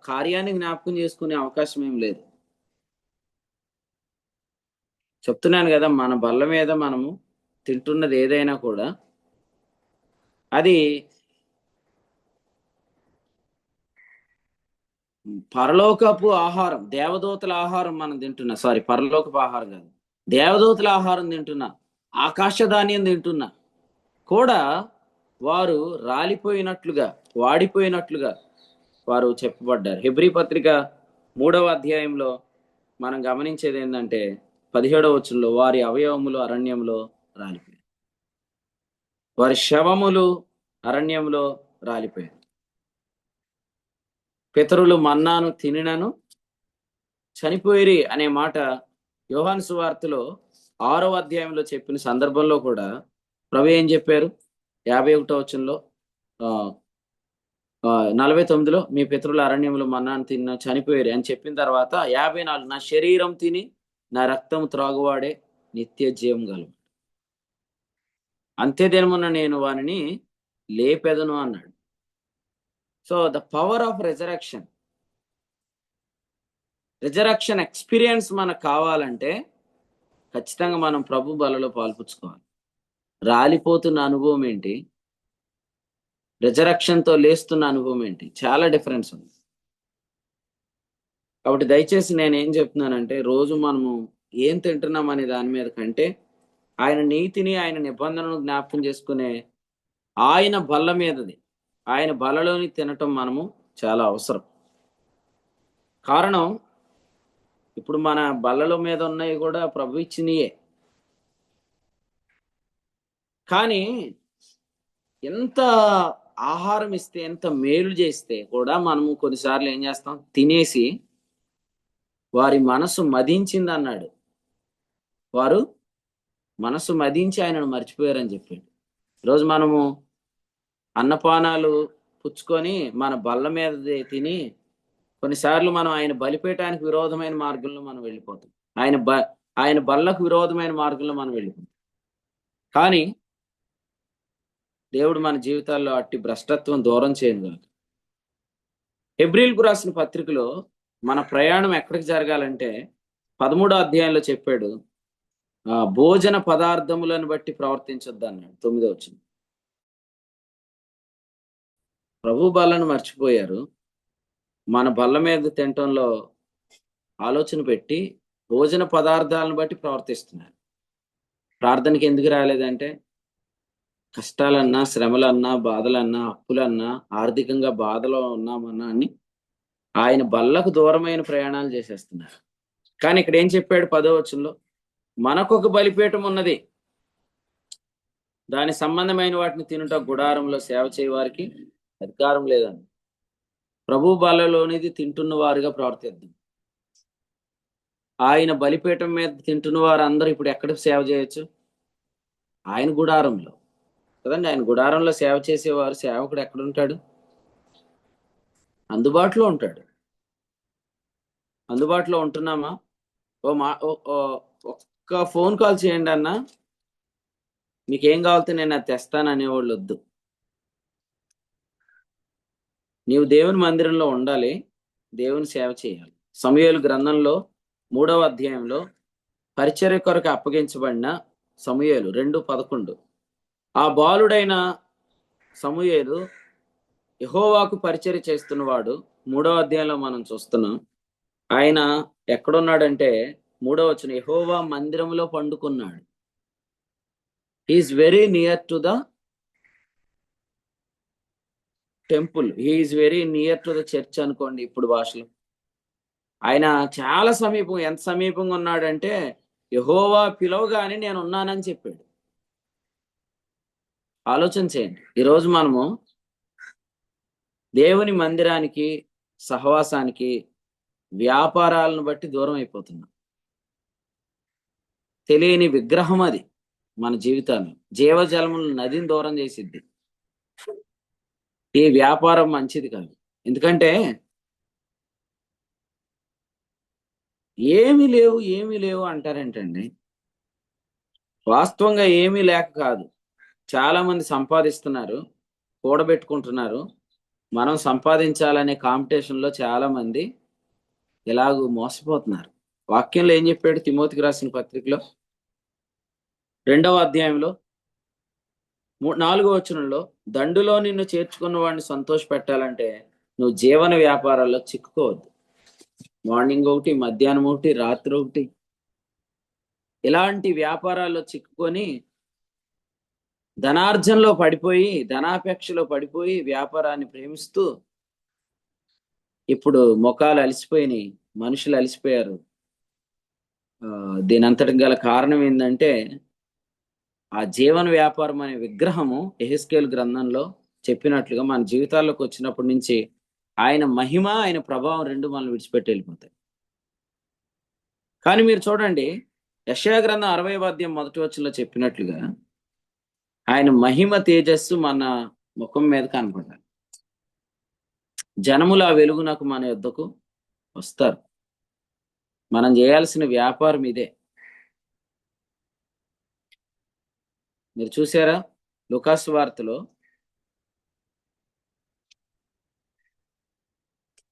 కార్యాన్ని జ్ఞాపకం చేసుకునే అవకాశం ఏం లేదు. చెప్తున్నాను కదా, మన బల్ల మీద మనము తింటున్నది ఏదైనా కూడా అది పరలోకపు ఆహారం, దేవదూతల ఆహారం మనం తింటున్నా. పరలోకపు ఆహారం కాదు, దేవదూతల ఆహారం తింటున్నా, ఆకాశ ధాన్యం తింటున్నా కూడా వారు రాలిపోయినట్లుగా, వాడిపోయినట్లుగా వారు చెప్పబడ్డారు. హెబ్రీ పత్రిక 3వ అధ్యాయంలో మనం గమనించేది ఏంటంటే 17వ వచనంలో వారి అవయవములు అరణ్యంలో రాలిపోయాయి, వారి శవములు అరణ్యంలో రాలిపోయాయి. పితరులు మన్నాను తినినను చనిపోయిరి అనే మాట యోహాను సువార్తలో 6వ అధ్యాయంలో చెప్పిన సందర్భంలో కూడా ప్రభు ఏం చెప్పారు? 51వ వచనంలో 49లో మీ పితరుల అరణ్యంలో మన్నాను తిన్న చనిపోయారు అని చెప్పిన తర్వాత 54 నా శరీరం తిని నా రక్తం త్రాగువాడే నిత్య జీవం గలవాడు, అంత్యదినమున నేను వానిని లేపెదను అన్నాడు. So the power of resurrection experience మనకు కావాలంటే ఖచ్చితంగా మనం ప్రభు బలలో పాల్పుచ్చుకోవాలి. రాలిపోతున్న అనుభవం ఏంటి, రిజరక్షన్తో లేస్తున్న అనుభవం ఏంటి, చాలా డిఫరెన్స్ ఉంది. కాబట్టి దయచేసి నేను ఏం చెప్తున్నానంటే, రోజు మనము ఏం తింటున్నాం అనే దాని మీద కంటే ఆయన నీతిని, ఆయన నిబంధనను జ్ఞాపకం చేసుకునే ఆయన బల్ల మీదది, ఆయన బలలోని తినటం మనము చాలా అవసరం. కారణం, ఇప్పుడు మన బల్లల మీద ఉన్నవి కూడా ప్రభు ఇచ్చినయే. కానీ ఎంత ఆహారం ఇస్తే, ఎంత మేలు చేస్తే కూడా మనము కొన్నిసార్లు ఏం చేస్తాం, తినేసి వారి మనసు మదించింది అన్నాడు. వారు మనసు మదించి ఆయనను మర్చిపోయారని చెప్పాడు. ఈరోజు మనము అన్నపానాలు పుచ్చుకొని మన బల్ల మీద తిని కొన్నిసార్లు మనం ఆయన బలిపీఠానికి విరోధమైన మార్గంలో మనం వెళ్ళిపోతాం. ఆయన బల్లకు విరోధమైన మార్గంలో మనం వెళ్ళిపోతాం. కానీ దేవుడు మన జీవితాల్లో అట్టి భ్రష్టత్వం దూరం చేయను కాదు. హెబ్రీలకు రాసిన పత్రికలో మన ప్రయాణం ఎక్కడికి జరగాలంటే 13వ అధ్యాయంలో చెప్పాడు, భోజన పదార్థములను బట్టి ప్రవర్తించొద్దు అన్నాడు. 9వ వచనం. ప్రభు బల్లను మర్చిపోయారు. మన బల్ల మీద తినటంలో ఆలోచన పెట్టి భోజన పదార్థాలను బట్టి ప్రవర్తిస్తున్నారు. ప్రార్థనకి ఎందుకు రాలేదంటే, కష్టాలన్నా, శ్రమలన్నా, బాధలన్నా, అప్పులన్నా, ఆర్థికంగా బాధలో ఉన్నామన్నా అని ఆయన బల్లకు దూరమైన ప్రయాణాలు చేసేస్తున్నారు. కానీ ఇక్కడ ఏం చెప్పాడు 10వ వచనంలో, మనకొక బలిపీఠం ఉన్నది, దాని సంబంధమైన వాటిని తినుట గుడారంలో సేవ చేయవారికి అధికారం లేదని. ప్రభు బలలోనిది తింటున్న వారుగా ప్రవర్తిద్దాం. ఆయన బలిపీఠం మీద తింటున్న వారు అందరూ ఇప్పుడు ఎక్కడ సేవ చేయొచ్చు? ఆయన గుడారంలో కదండి. ఆయన గుడారంలో సేవ చేసేవారు, సేవకుడు ఎక్కడ ఉంటాడు? అందుబాటులో ఉంటాడు. అందుబాటులో ఉంటున్నామా? ఒక్క ఫోన్ కాల్ చేయండి అన్న, మీకేం కావాలితే నేను అది తెస్తాను అనేవాళ్ళు వద్దు. నీవు దేవుని మందిరంలో ఉండాలి, దేవుని సేవ చేయాలి. సమూయేలు గ్రంథంలో 3వ అధ్యాయంలో పరిచర్య కొరకు అప్పగించబడిన సమూయేలు 2:11, ఆ బాలుడైన సమూయేలు యెహోవాకు పరిచర్య చేస్తున్నవాడు. 3వ అధ్యాయంలో మనం చూస్తున్నాం. ఆయన ఎక్కడున్నాడంటే 3వ వచనం, యెహోవా మందిరంలో పండుకున్నాడు. He is very near to the temple, he is very near to the church అనుకోండి ఇప్పుడు భాషలో. ఆయన చాలా సమీపం. ఎంత సమీపంగా ఉన్నాడంటే, యెహోవా పిలవగానే నేను ఉన్నానని చెప్పాడు. ఆలోచన చేయండి. ఈరోజు మనము దేవుని మందిరానికి, సహవాసానికి, వ్యాపారాలను బట్టి దూరం అయిపోతున్నాం. తెలియని విగ్రహం అది మన జీవితాన్ని. జీవజలముల నదిని దూరం చేసిద్ది. ఈ వ్యాపారం మంచిది కాదు. ఎందుకంటే ఏమీ లేవు అంటారేంటండి? వాస్తవంగా ఏమీ లేక కాదు. చాలా మంది సంపాదిస్తున్నారు, కూడబెట్టుకుంటున్నారు. మనం సంపాదించాలనే కాంపిటీషన్లో చాలా మంది ఇలాగూ మోసపోతున్నారు. వాక్యంలో ఏం చెప్పాడు? తిమోతికి రాసిన పత్రికలో 2వ అధ్యాయంలో 4వ వచనంలో, దండులో నిన్ను చేర్చుకున్న వాడిని సంతోష పెట్టాలంటే నువ్వు జీవన వ్యాపారాల్లో చిక్కుకోవద్దు. మార్నింగ్ ఒకటి, మధ్యాహ్నం ఒకటి, రాత్రి ఒకటి, ఇలాంటి వ్యాపారాల్లో చిక్కుకొని ధనార్జనలో పడిపోయి, ధనాపేక్షలో పడిపోయి, వ్యాపారాన్ని ప్రేమిస్తూ ఇప్పుడు ముఖాలు అలసిపోయినాయి, మనుషులు అలసిపోయారు. దీని అంతటి గల కారణం ఏంటంటే, ఆ జీవన వ్యాపారం అనే విగ్రహము యెహెజ్కేలు గ్రంథంలో చెప్పినట్లుగా మన జీవితాల్లోకి వచ్చినప్పటి నుంచి ఆయన మహిమ, ఆయన ప్రభావం రెండు మనల్ని విడిచిపెట్టి వెళ్ళిపోతాయి. కానీ మీరు చూడండి, యెషయా గ్రంథం 60వ అధ్యాయం 1వ వచనంలో చెప్పినట్లుగా ఆయన మహిమ తేజస్సు మన ముఖం మీద కనపడాలి. జనములు ఆ వెలుగునకు మన యొద్దకు వస్తారు. మనం చేయాల్సిన వ్యాపారం ఇదే. మీరు చూసారా? లూకాసు వార్తలో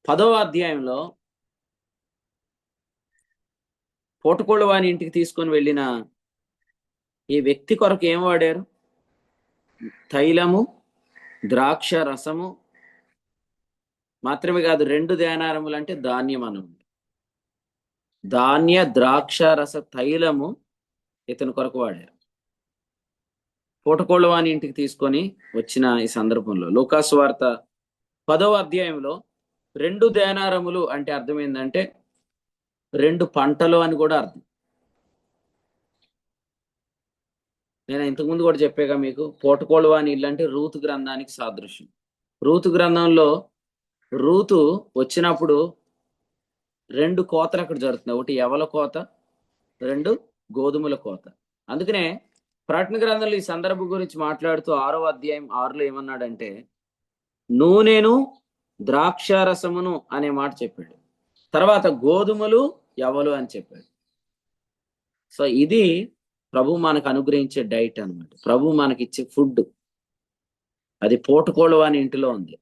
10వ అధ్యాయంలో పూటకోళ్ళ వాని ఇంటికి తీసుకొని వెళ్ళిన ఈ వ్యక్తి కొరకు ఏం వాడారు? తైలము, ద్రాక్ష రసము మాత్రమే కాదు, 2 దేనారములు అంటే ధాన్యం అను ధాన్య ద్రాక్ష రస తైలము ఇతని కొరకు వాడారు. పూటకోళ్ళ వాని ఇంటికి తీసుకొని వచ్చిన ఈ సందర్భంలో లూకాసు వార్త 10వ అధ్యాయంలో 2 దేనారములు అంటే అర్థం ఏంటంటే 2 పంటలు అని కూడా అర్థం. నేను ఇంతకుముందు కూడా చెప్పాగా మీకు, పూటకోళ్ళ వాని ఇల్లు అంటే రూతు గ్రంథానికి సాదృశ్యం. రూతు గ్రంథంలో రూతు వచ్చినప్పుడు 2 కోతలు అక్కడ జరుగుతున్నాయి. ఒకటి యవల కోత, 2 గోధుమల కోత. అందుకనే ప్రకటన గ్రంథంలో ఈ సందర్భం గురించి మాట్లాడుతూ 6వ అధ్యాయం 6లో ఏమన్నాడంటే నూనెను ద్రాక్షారసమును అనే మాట చెప్పాడు. తర్వాత గోధుమలు యవలు అని చెప్పాడు. సో ఇది ప్రభు మనకు అనుగ్రహించే డైట్ అన్నమాట. ప్రభు మనకిచ్చే ఫుడ్. అది పూటకోళ్ళ వాని ఇంటిలో ఉంది.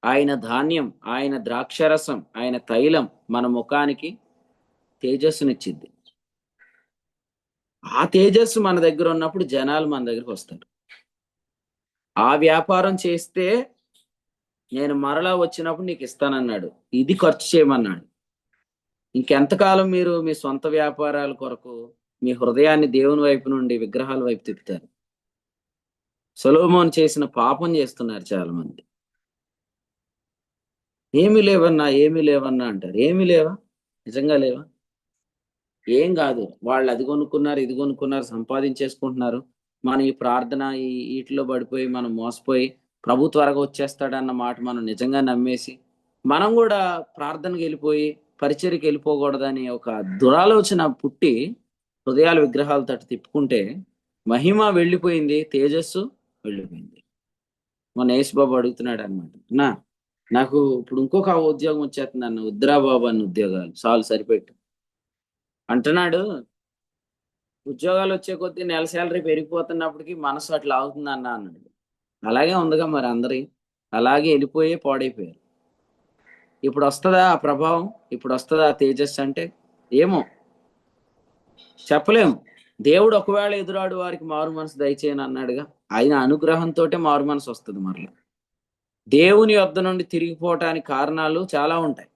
ఆయన ధాన్యం, ఆయన ద్రాక్షరసం, ఆయన తైలం మన ముఖానికి తేజస్సునిచ్చింది. ఆ తేజస్సు మన దగ్గర ఉన్నప్పుడు జనాలు మన దగ్గరికి వస్తారు. ఆ వ్యాపారం చేస్తే నేను మరలా వచ్చినప్పుడు నీకు ఇస్తానన్నాడు. ఇది ఖర్చు చేయమన్నాడు. ఇంకెంతకాలం మీరు మీ సొంత వ్యాపారాల కొరకు మీ హృదయాన్ని దేవుని వైపు నుండి విగ్రహాల వైపు తిప్పుతారు? సొలొమోను చేసిన పాపం చేస్తున్నారు చాలా మంది. ఏమీ లేవన్నా అంటారు. ఏమీ లేవా? నిజంగా లేవా? ఏం కాదు. వాళ్ళు అది కొనుక్కున్నారు, ఇది కొనుక్కున్నారు, సంపాదించేసుకుంటున్నారు. మనం ఈ ప్రార్థన వీటిలో పడిపోయి మనం మోసపోయి ప్రభు త్వరగా వచ్చేస్తాడన్న మాట మనం నిజంగా నమ్మేసి మనం కూడా ప్రార్థనకి వెళ్ళిపోయి పరిచర్యకి వెళ్ళిపోకూడదని ఒక దురాలోచన పుట్టి హృదయాల విగ్రహాల తట్టు తిప్పుకుంటే మహిమ వెళ్ళిపోయింది, తేజస్సు వెళ్ళిపోయింది. మన యేసుబాబు అడుగుతున్నాడు అనమాట, నాకు ఇప్పుడు ఇంకొక ఉద్యోగం వచ్చేస్తుంది అన్న, వద్దురా బాబు అన్న ఉద్యోగాలు చాలు సరిపెట్టు అంటున్నాడు. ఉద్యోగాలు వచ్చే కొద్దీ నెల శాలరీ పెరిగిపోతున్నప్పటికీ మనసు అట్లా అవుతుంది అన్నాడు. అలాగే ఉందిగా మరి అందరి, అలాగే వెళ్ళిపోయి పాడైపోయారు. ఇప్పుడు వస్తుందా ఆ ప్రభావం? ఇప్పుడు వస్తుందా ఆ తేజస్సు? అంటే ఏమో చెప్పలేము. దేవుడు ఒకవేళ ఎదురాడు వారికి మారు మనసు దయచేయని అన్నాడుగా. ఆయన అనుగ్రహంతో మారు మనసు వస్తుంది. మరలా దేవుని యొద్ద నుండి తిరిగిపోవటానికి కారణాలు చాలా ఉంటాయి,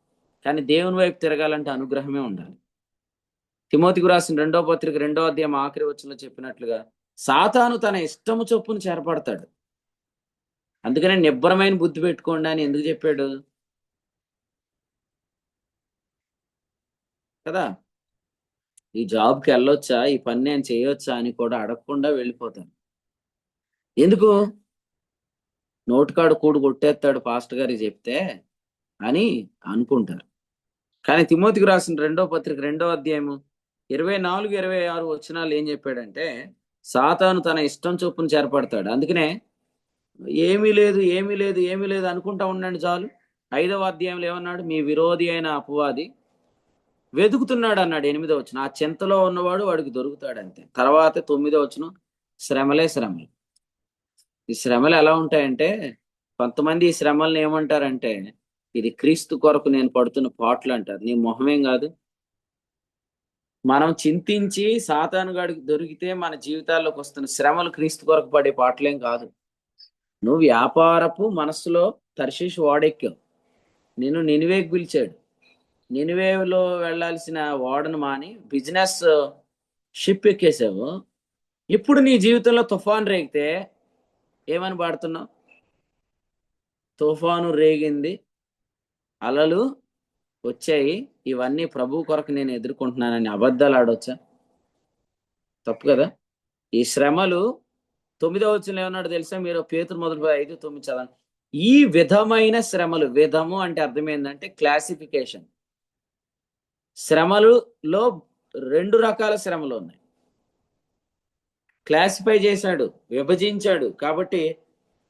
కానీ దేవుని వైపు తిరగాలంటే అనుగ్రహమే ఉండాలి. తిమోతికి రాసిన 2వ పత్రిక 2వ అధ్యాయం ఆఖరి వచనంలో చెప్పినట్లుగా సాతాను తన ఇష్టము చొప్పున చేరపడతాడు. అందుకనే నిబ్బరమైన బుద్ధి పెట్టుకోండి అని ఎందుకు చెప్పాడు కదా? ఈ జాబ్కి వెళ్ళొచ్చా, ఈ పని నేను చేయొచ్చా అని కూడా అడగకుండా వెళ్ళిపోతాను. ఎందుకు? నోటికాడు కూడు కొట్టేస్తాడు పాస్టర్ గారికి చెప్తే అని అనుకుంటారు. కానీ తిమోతికి రాసిన 2వ పత్రిక 2వ అధ్యాయము 24-26 వచనాలు ఏం చెప్పాడంటే సాతాను తన ఇష్టం చొప్పున చేరపడతాడు. అందుకనే ఏమీ లేదు అనుకుంటా ఉండండి చాలు. 5వ అధ్యాయంలో ఏమన్నాడు? మీ విరోధి అయిన అపవాది వెతుకుతున్నాడు అన్నాడు. 8వ వచనం, ఆ చింతలో ఉన్నవాడు వాడికి దొరుకుతాడు అంతే. తర్వాత 9వ వచనం, శ్రమలు. ఈ శ్రమలు ఎలా ఉంటాయంటే కొంతమంది ఈ శ్రమలను ఏమంటారంటే ఇది క్రీస్తు కొరకు నేను పడుతున్న పాటలు అంటారు. నీ మొహమేం కాదు. మనం చింతించి సాతానుగాడికి దొరికితే మన జీవితాల్లోకి వస్తున్న శ్రమలు క్రీస్తు కొరకు పడే పాటలేం కాదు. నువ్వు వ్యాపారపు మనస్సులో తర్షీషు ఓడెక్కావు, నిన్ను నినివేకి పిలిచాడు. నినివేలో వెళ్లాల్సిన ఓడను మాని బిజినెస్ షిప్ ఎక్కేసావు. ఇప్పుడు నీ జీవితంలో తుఫాను రేగితే ఏమని పాడుతున్నావు? తుఫాను రేగింది, అలలు వచ్చాయి, ఇవన్నీ ప్రభు కొరకు నేను ఎదుర్కొంటున్నానని అబద్ధాలు ఆడొచ్చా? తప్పు కదా. ఈ శ్రమలు 9వ వచనంలో ఏమన్నాడు తెలుసా? మీరు పేతురు 1:5-9 చదవండి. ఈ విధమైన శ్రమలు, విధము అంటే అర్థం ఏంటంటే క్లాసిఫికేషన్. శ్రమలులో 2 రకాల శ్రమలు ఉన్నాయి. క్లాసిఫై చేశాడు, విభజించాడు. కాబట్టి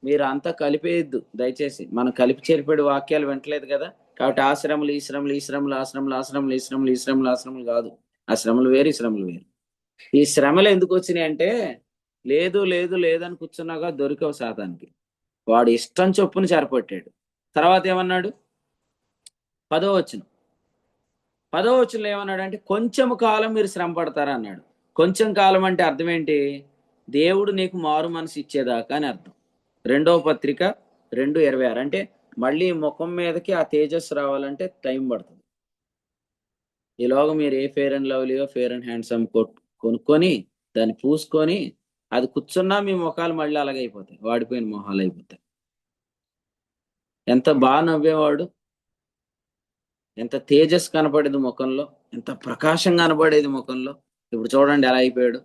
మీరు అంతా కలిపేయద్దు దయచేసి. మనం కలిపి చేరిపడి వాక్యాలు వింటలేదు కదా. కాబట్టి ఆ శ్రమలు ఈ శ్రమలు, ఈ శ్రమలు ఆ శ్రమలు, ఆ శ్రమలు ఈ శ్రమలు, ఈ శ్రమలు ఆ శ్రమలు కాదు. ఆ శ్రమలు వేరు, ఈ శ్రమలు వేరు. ఈ శ్రమలు ఎందుకు వచ్చినాయి అంటే లేదని కూర్చున్నాగా దొరికవు సాతానికి. వాడు ఇష్టం చొప్పున చేరపట్టాడు. తర్వాత ఏమన్నాడు? 10వ వచనంలో ఏమన్నాడంటే కొంచెం కాలం మీరు శ్రమ పడతారా అన్నాడు. కొంచెం కాలం అంటే అర్థం ఏంటి? దేవుడు నీకు మారు మనసు ఇచ్చేదాకా అని అర్థం. 2వ పత్రిక 2:26 అంటే మళ్ళీ ముఖం మీదకి ఆ తేజస్సు రావాలంటే టైం పడుతుంది. ఈలోగా మీరు ఏ ఫెయిర్ అండ్ లవ్లీయో ఫెయిర్ అండ్ హ్యాండ్సమ్ కొనుక్కొని దాన్ని పూసుకొని అది కూర్చున్నా మీ ముఖాలు మళ్ళీ అలాగే అయిపోతాయి, వాడిపోయిన మొహాలు అయిపోతాయి. ఎంత బాగా నవ్వేవాడు, ఎంత తేజస్ కనపడేది ముఖంలో, ఎంత ప్రకాశం కనపడేది ముఖంలో. ఇప్పుడు చూడండి ఎలా అయిపోయాడు.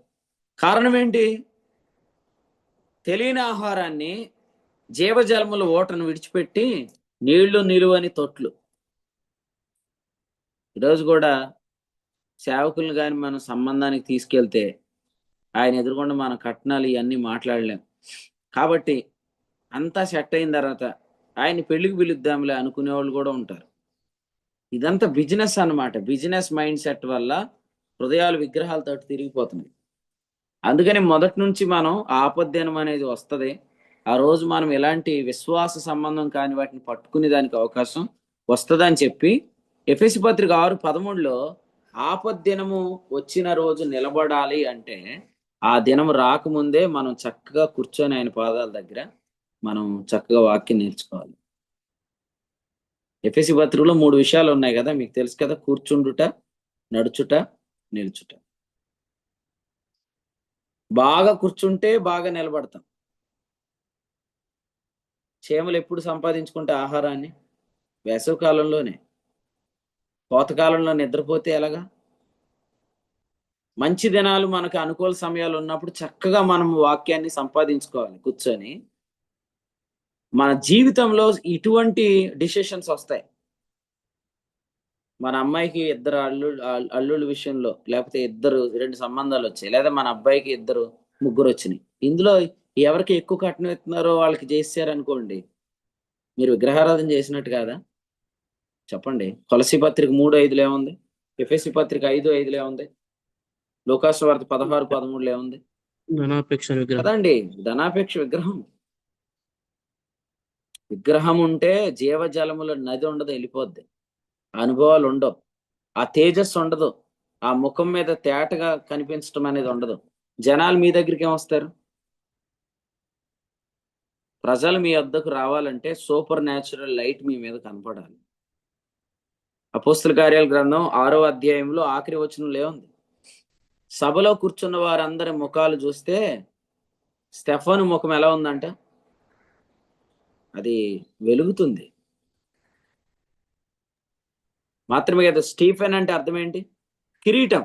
కారణం ఏంటి? తెలియని ఆహారాన్ని, జీవజలముల ఓటను విడిచిపెట్టి నీళ్లు నిలువని తొట్లు. ఈరోజు కూడా సేవకులను కానీ మనం సంబంధానికి తీసుకెళ్తే ఆయన ఎదురుకుండా మన కట్నాలు ఇవన్నీ మాట్లాడలేం. కాబట్టి అంతా సెట్ అయిన తర్వాత ఆయన్ని పెళ్లికి పిలుద్దాంలే అనుకునే వాళ్ళు కూడా ఉంటారు. ఇదంతా బిజినెస్ అన్నమాట. బిజినెస్ మైండ్ సెట్ వల్ల హృదయాలు విగ్రహాలతో తిరిగిపోతున్నాయి. అందుకని మొదటి నుంచి మనం ఆపద్దినం అనేది వస్తుంది. ఆ రోజు మనం ఎలాంటి విశ్వాస సంబంధం కాని వాటిని పట్టుకునే దానికి అవకాశం వస్తుందని చెప్పి ఎఫెసీ పత్రిక 6:13లో ఆపద్దినము వచ్చిన రోజు నిలబడాలి అంటే ఆ దినం రాకముందే మనం చక్కగా కూర్చొని ఆయన పాదాల దగ్గర మనం చక్కగా వాక్యం నేర్చుకోవాలి. ఎఫెసీ పత్రికలో 3 విషయాలు ఉన్నాయి కదా, మీకు తెలుసు కదా. కూర్చుండుట, నడుచుట, నిలుచుట. బాగా కూర్చుంటే బాగా నిలబడతాం. చీమలు ఎప్పుడు సంపాదించుకుంటే ఆహారాన్ని? వేసవి కాలంలోనే. కోతకాలంలో నిద్రపోతే ఎలాగా? మంచి దినాలు మనకు అనుకూల సమయాలు ఉన్నప్పుడు చక్కగా మనం వాక్యాన్ని సంపాదించుకోవాలి కూర్చొని. మన జీవితంలో ఇటువంటి డిసిషన్స్ వస్తాయి. మన అమ్మాయికి 2 అల్లుళ్ళ విషయంలో, లేకపోతే 2 సంబంధాలు వచ్చాయి, లేదా మన అబ్బాయికి 3 వచ్చినాయి. ఇందులో ఎవరికి ఎక్కువ కట్నం ఇస్తున్నారో వాళ్ళకి చేశారనుకోండి, మీరు విగ్రహారాధన చేసినట్టు కాదా? చెప్పండి. కొలసీ పత్రిక 3:5లో ఏముంది? ఎఫెసీ పత్రిక 5:5లో ఏముంది? లూకాసు వార్త 16:13లో ఏముంది? ధనాపేక్ష విగ్రహం. కదండి, ధనాపేక్ష విగ్రహం. విగ్రహం ఉంటే జీవజలముల నది ఉండదు, వెళ్ళిపోద్ది. అనుభవాలు ఉండవు, ఆ తేజస్సు ఉండదు, ఆ ముఖం మీద తేటగా కనిపించడం అనేది ఉండదు. జనాలు మీ దగ్గరికి ఏమొస్తారు? ప్రజలు మీ వద్దకు రావాలంటే సూపర్ న్యాచురల్ లైట్ మీ మీద కనపడాలి. అపోస్తల కార్యాల గ్రంథం 6వ అధ్యాయంలో ఆఖరి వచనంలో ఏముంది? సభలో కూర్చున్న వారందరి ముఖాలు చూస్తే స్టెఫను ముఖం ఎలా ఉందంట? అది వెలుగుతుంది. మాత్రమే కదా, స్టీఫెన్ అంటే అర్థం ఏంటి? కిరీటం.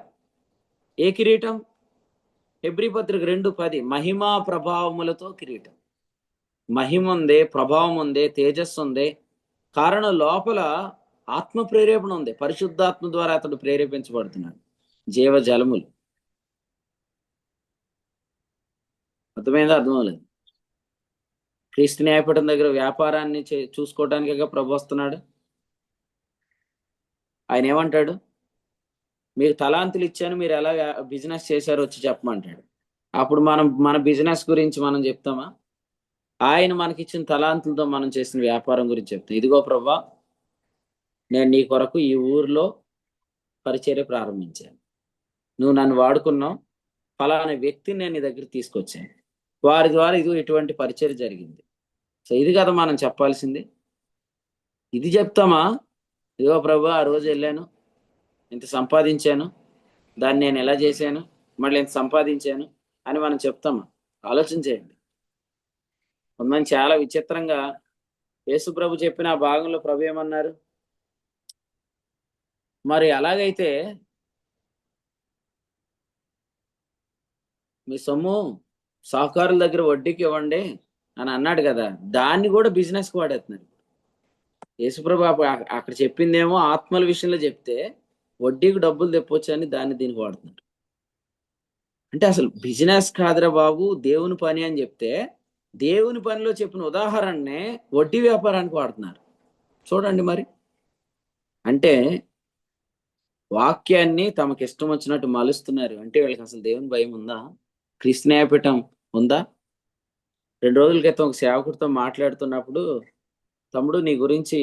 ఏ కిరీటం? హెబ్రీ పత్రిక 2:10 మహిమా ప్రభావములతో కిరీటం. మహిమ ఉంది, ప్రభావం ఉంది, తేజస్సు ఉంది. కారణం లోపల ఆత్మ ప్రేరేపణ ఉంది. పరిశుద్ధాత్మ ద్వారా అతడు ప్రేరేపించబడుతున్నాడు. జీవజలములు. అర్థమైందా? అర్థం లేదు. క్రీస్తు న్యాయపీఠం దగ్గర వ్యాపారాన్ని చూసుకోవటానికే ప్రభు వస్తున్నాడు. ఆయన ఏమంటాడు? మీకు తలాంతులు ఇచ్చాను, మీరు ఎలా బిజినెస్ చేశారో వచ్చి చెప్పమంటాడు. అప్పుడు మన బిజినెస్ గురించి మనం చెప్తామా? ఆయన మనకిచ్చిన తలాంతులతో మనం చేసిన వ్యాపారం గురించి చెప్తాం. ఇదిగో ప్రభువా, నేను నీ కొరకు ఈ ఊర్లో పరిచర్య ప్రారంభించాను, నువ్వు నన్ను వాడుకున్నావు, ఫలానా వ్యక్తిని నేను నీ దగ్గర తీసుకొచ్చాను, వారి ద్వారా ఇదిగో ఇటువంటి పరిచర్య జరిగింది. సో ఇది కదా మనం చెప్పాల్సింది. ఇది చెప్తామా? ఇదిగో ప్రభువా, ఆ రోజు వెళ్ళాను, ఇంత సంపాదించాను, దాన్ని నేను ఎలా చేశాను, మళ్ళీ ఇంత సంపాదించాను అని మనం చెప్తామా? ఆలోచన చేయండి. కొంతమంది చాలా విచిత్రంగా యేసు ప్రభు చెప్పిన ఆ భాగంలో ప్రభు ఏమన్నారు? మరి అలాగైతే మీ సొమ్ము సాహుకారుల దగ్గర వడ్డీకి ఇవ్వండి అని అన్నాడు కదా, దాన్ని కూడా బిజినెస్కి వాడేస్తున్నారు. యేసుప్రభు అక్కడ చెప్పిందేమో ఆత్మల విషయంలో చెప్తే వడ్డీకి డబ్బులు తెప్పొచ్చు అని దాన్ని దీనికి వాడుతున్నారు. అంటే అసలు బిజినెస్ కాదురా బాబు, దేవుని పని అని చెప్తే దేవుని పనిలో చెప్పిన ఉదాహరణనే వడ్డీ వ్యాపారానికి వాడుతున్నారు. చూడండి మరి. అంటే వాక్యాన్ని తమకు ఇష్టం వచ్చినట్టు మలుస్తున్నారు. అంటే వీళ్ళకి అసలు దేవుని భయం ఉందా? క్రీస్తు న్యాయపీఠం ఉందా? 2 రోజుల క్రితం ఒక సేవకుడితో మాట్లాడుతున్నప్పుడు, తమ్ముడు నీ గురించి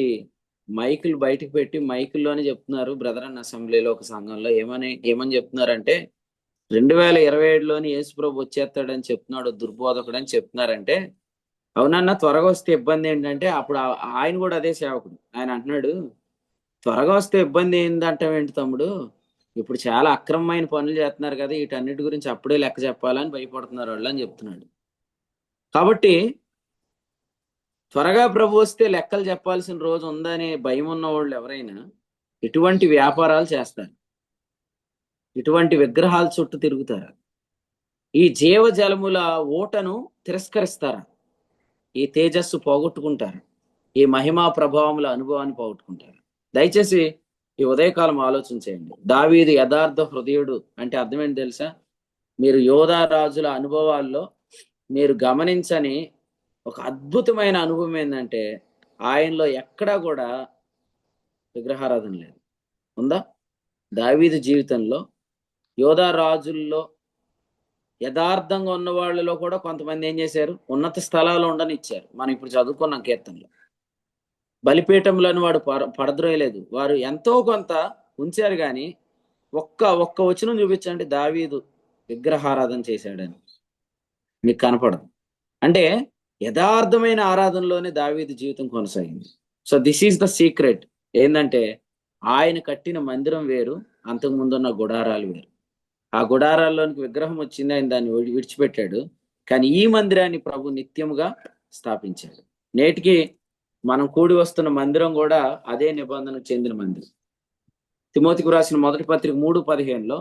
మైకులు బయటకు పెట్టి మైకుల్లోనే చెప్తున్నారు బ్రదర్ అన్న అసెంబ్లీలో ఒక సంఘంలో ఏమని చెప్తున్నారంటే 2027లోని యేసుప్రభు వచ్చేస్తాడని చెప్తున్నాడు దుర్బోధకుడు అని చెప్తున్నారంటే, అవునన్నా త్వరగా వస్తే ఇబ్బంది ఏంటంటే అప్పుడు ఆయన కూడా అదే సేవకుడు. ఆయన అంటున్నాడు, త్వరగా వస్తే ఇబ్బంది ఏందంటావేంటి తమ్ముడు, ఇప్పుడు చాలా అక్రమమైన పనులు చేస్తున్నారు కదా, వీటన్నిటి గురించి అప్పుడే లెక్క చెప్పాలని భయపడుతున్నారు వాళ్ళు అని చెప్తున్నాడు. కాబట్టి త్వరగా ప్రభు వస్తే లెక్కలు చెప్పాల్సిన రోజు ఉందనే భయం ఉన్న వాళ్ళు ఎవరైనా ఇటువంటి వ్యాపారాలు చేస్తారు, ఇటువంటి విగ్రహాల చుట్టూ తిరుగుతారు, ఈ జీవజలముల ఊటను తిరస్కరిస్తారా, ఈ తేజస్సు పోగొట్టుకుంటారు, ఈ మహిమా ప్రభావముల అనుభవాన్ని పోగొట్టుకుంటారు. దయచేసి ఈ ఉదయకాలం ఆలోచన చేయండి. దావీదు యథార్థ హృదయుడు అంటే అర్థం ఏంటి తెలుసా? మీరు యోధా రాజుల అనుభవాల్లో మీరు గమనించని ఒక అద్భుతమైన అనుభవం ఏంటంటే, ఆయనలో ఎక్కడా కూడా విగ్రహారాధన లేదు. ఉందా? దావీదు జీవితంలో యోధా రాజుల్లో యథార్థంగా ఉన్న వాళ్ళలో కూడా కొంతమంది ఏం చేశారు, ఉన్నత స్థలాలు ఉండనిచ్చారు. మనం ఇప్పుడు చదువుకున్నాం కీర్తనలో. బలిపీఠంలోని వాడు పడద్రోయలేదు, వారు ఎంతో కొంత ఉంచారు, కానీ ఒక్క వచనం చూపించండి దావీదు విగ్రహారాధన చేశాడని మీకు కనపడదు. అంటే యథార్థమైన ఆరాధనలోనే దావీదు జీవితం కొనసాగింది. So this is the secret. ఏంటంటే ఆయన కట్టిన మందిరం వేరు, అంతకు ముందున్న గుడారాలు వేరు. ఆ గుడారాల్లోనికి విగ్రహం వచ్చింది, ఆయన దాన్ని విడిచిపెట్టాడు. కానీ ఈ మందిరాన్ని ప్రభు నిత్యముగా స్థాపించాడు. నేటికి మనం కూడి వస్తున్న మందిరం కూడా అదే నిబంధనకు చెందిన మందిరం. తిమోతికి రాసిన మొదటి పత్రిక 3:15లో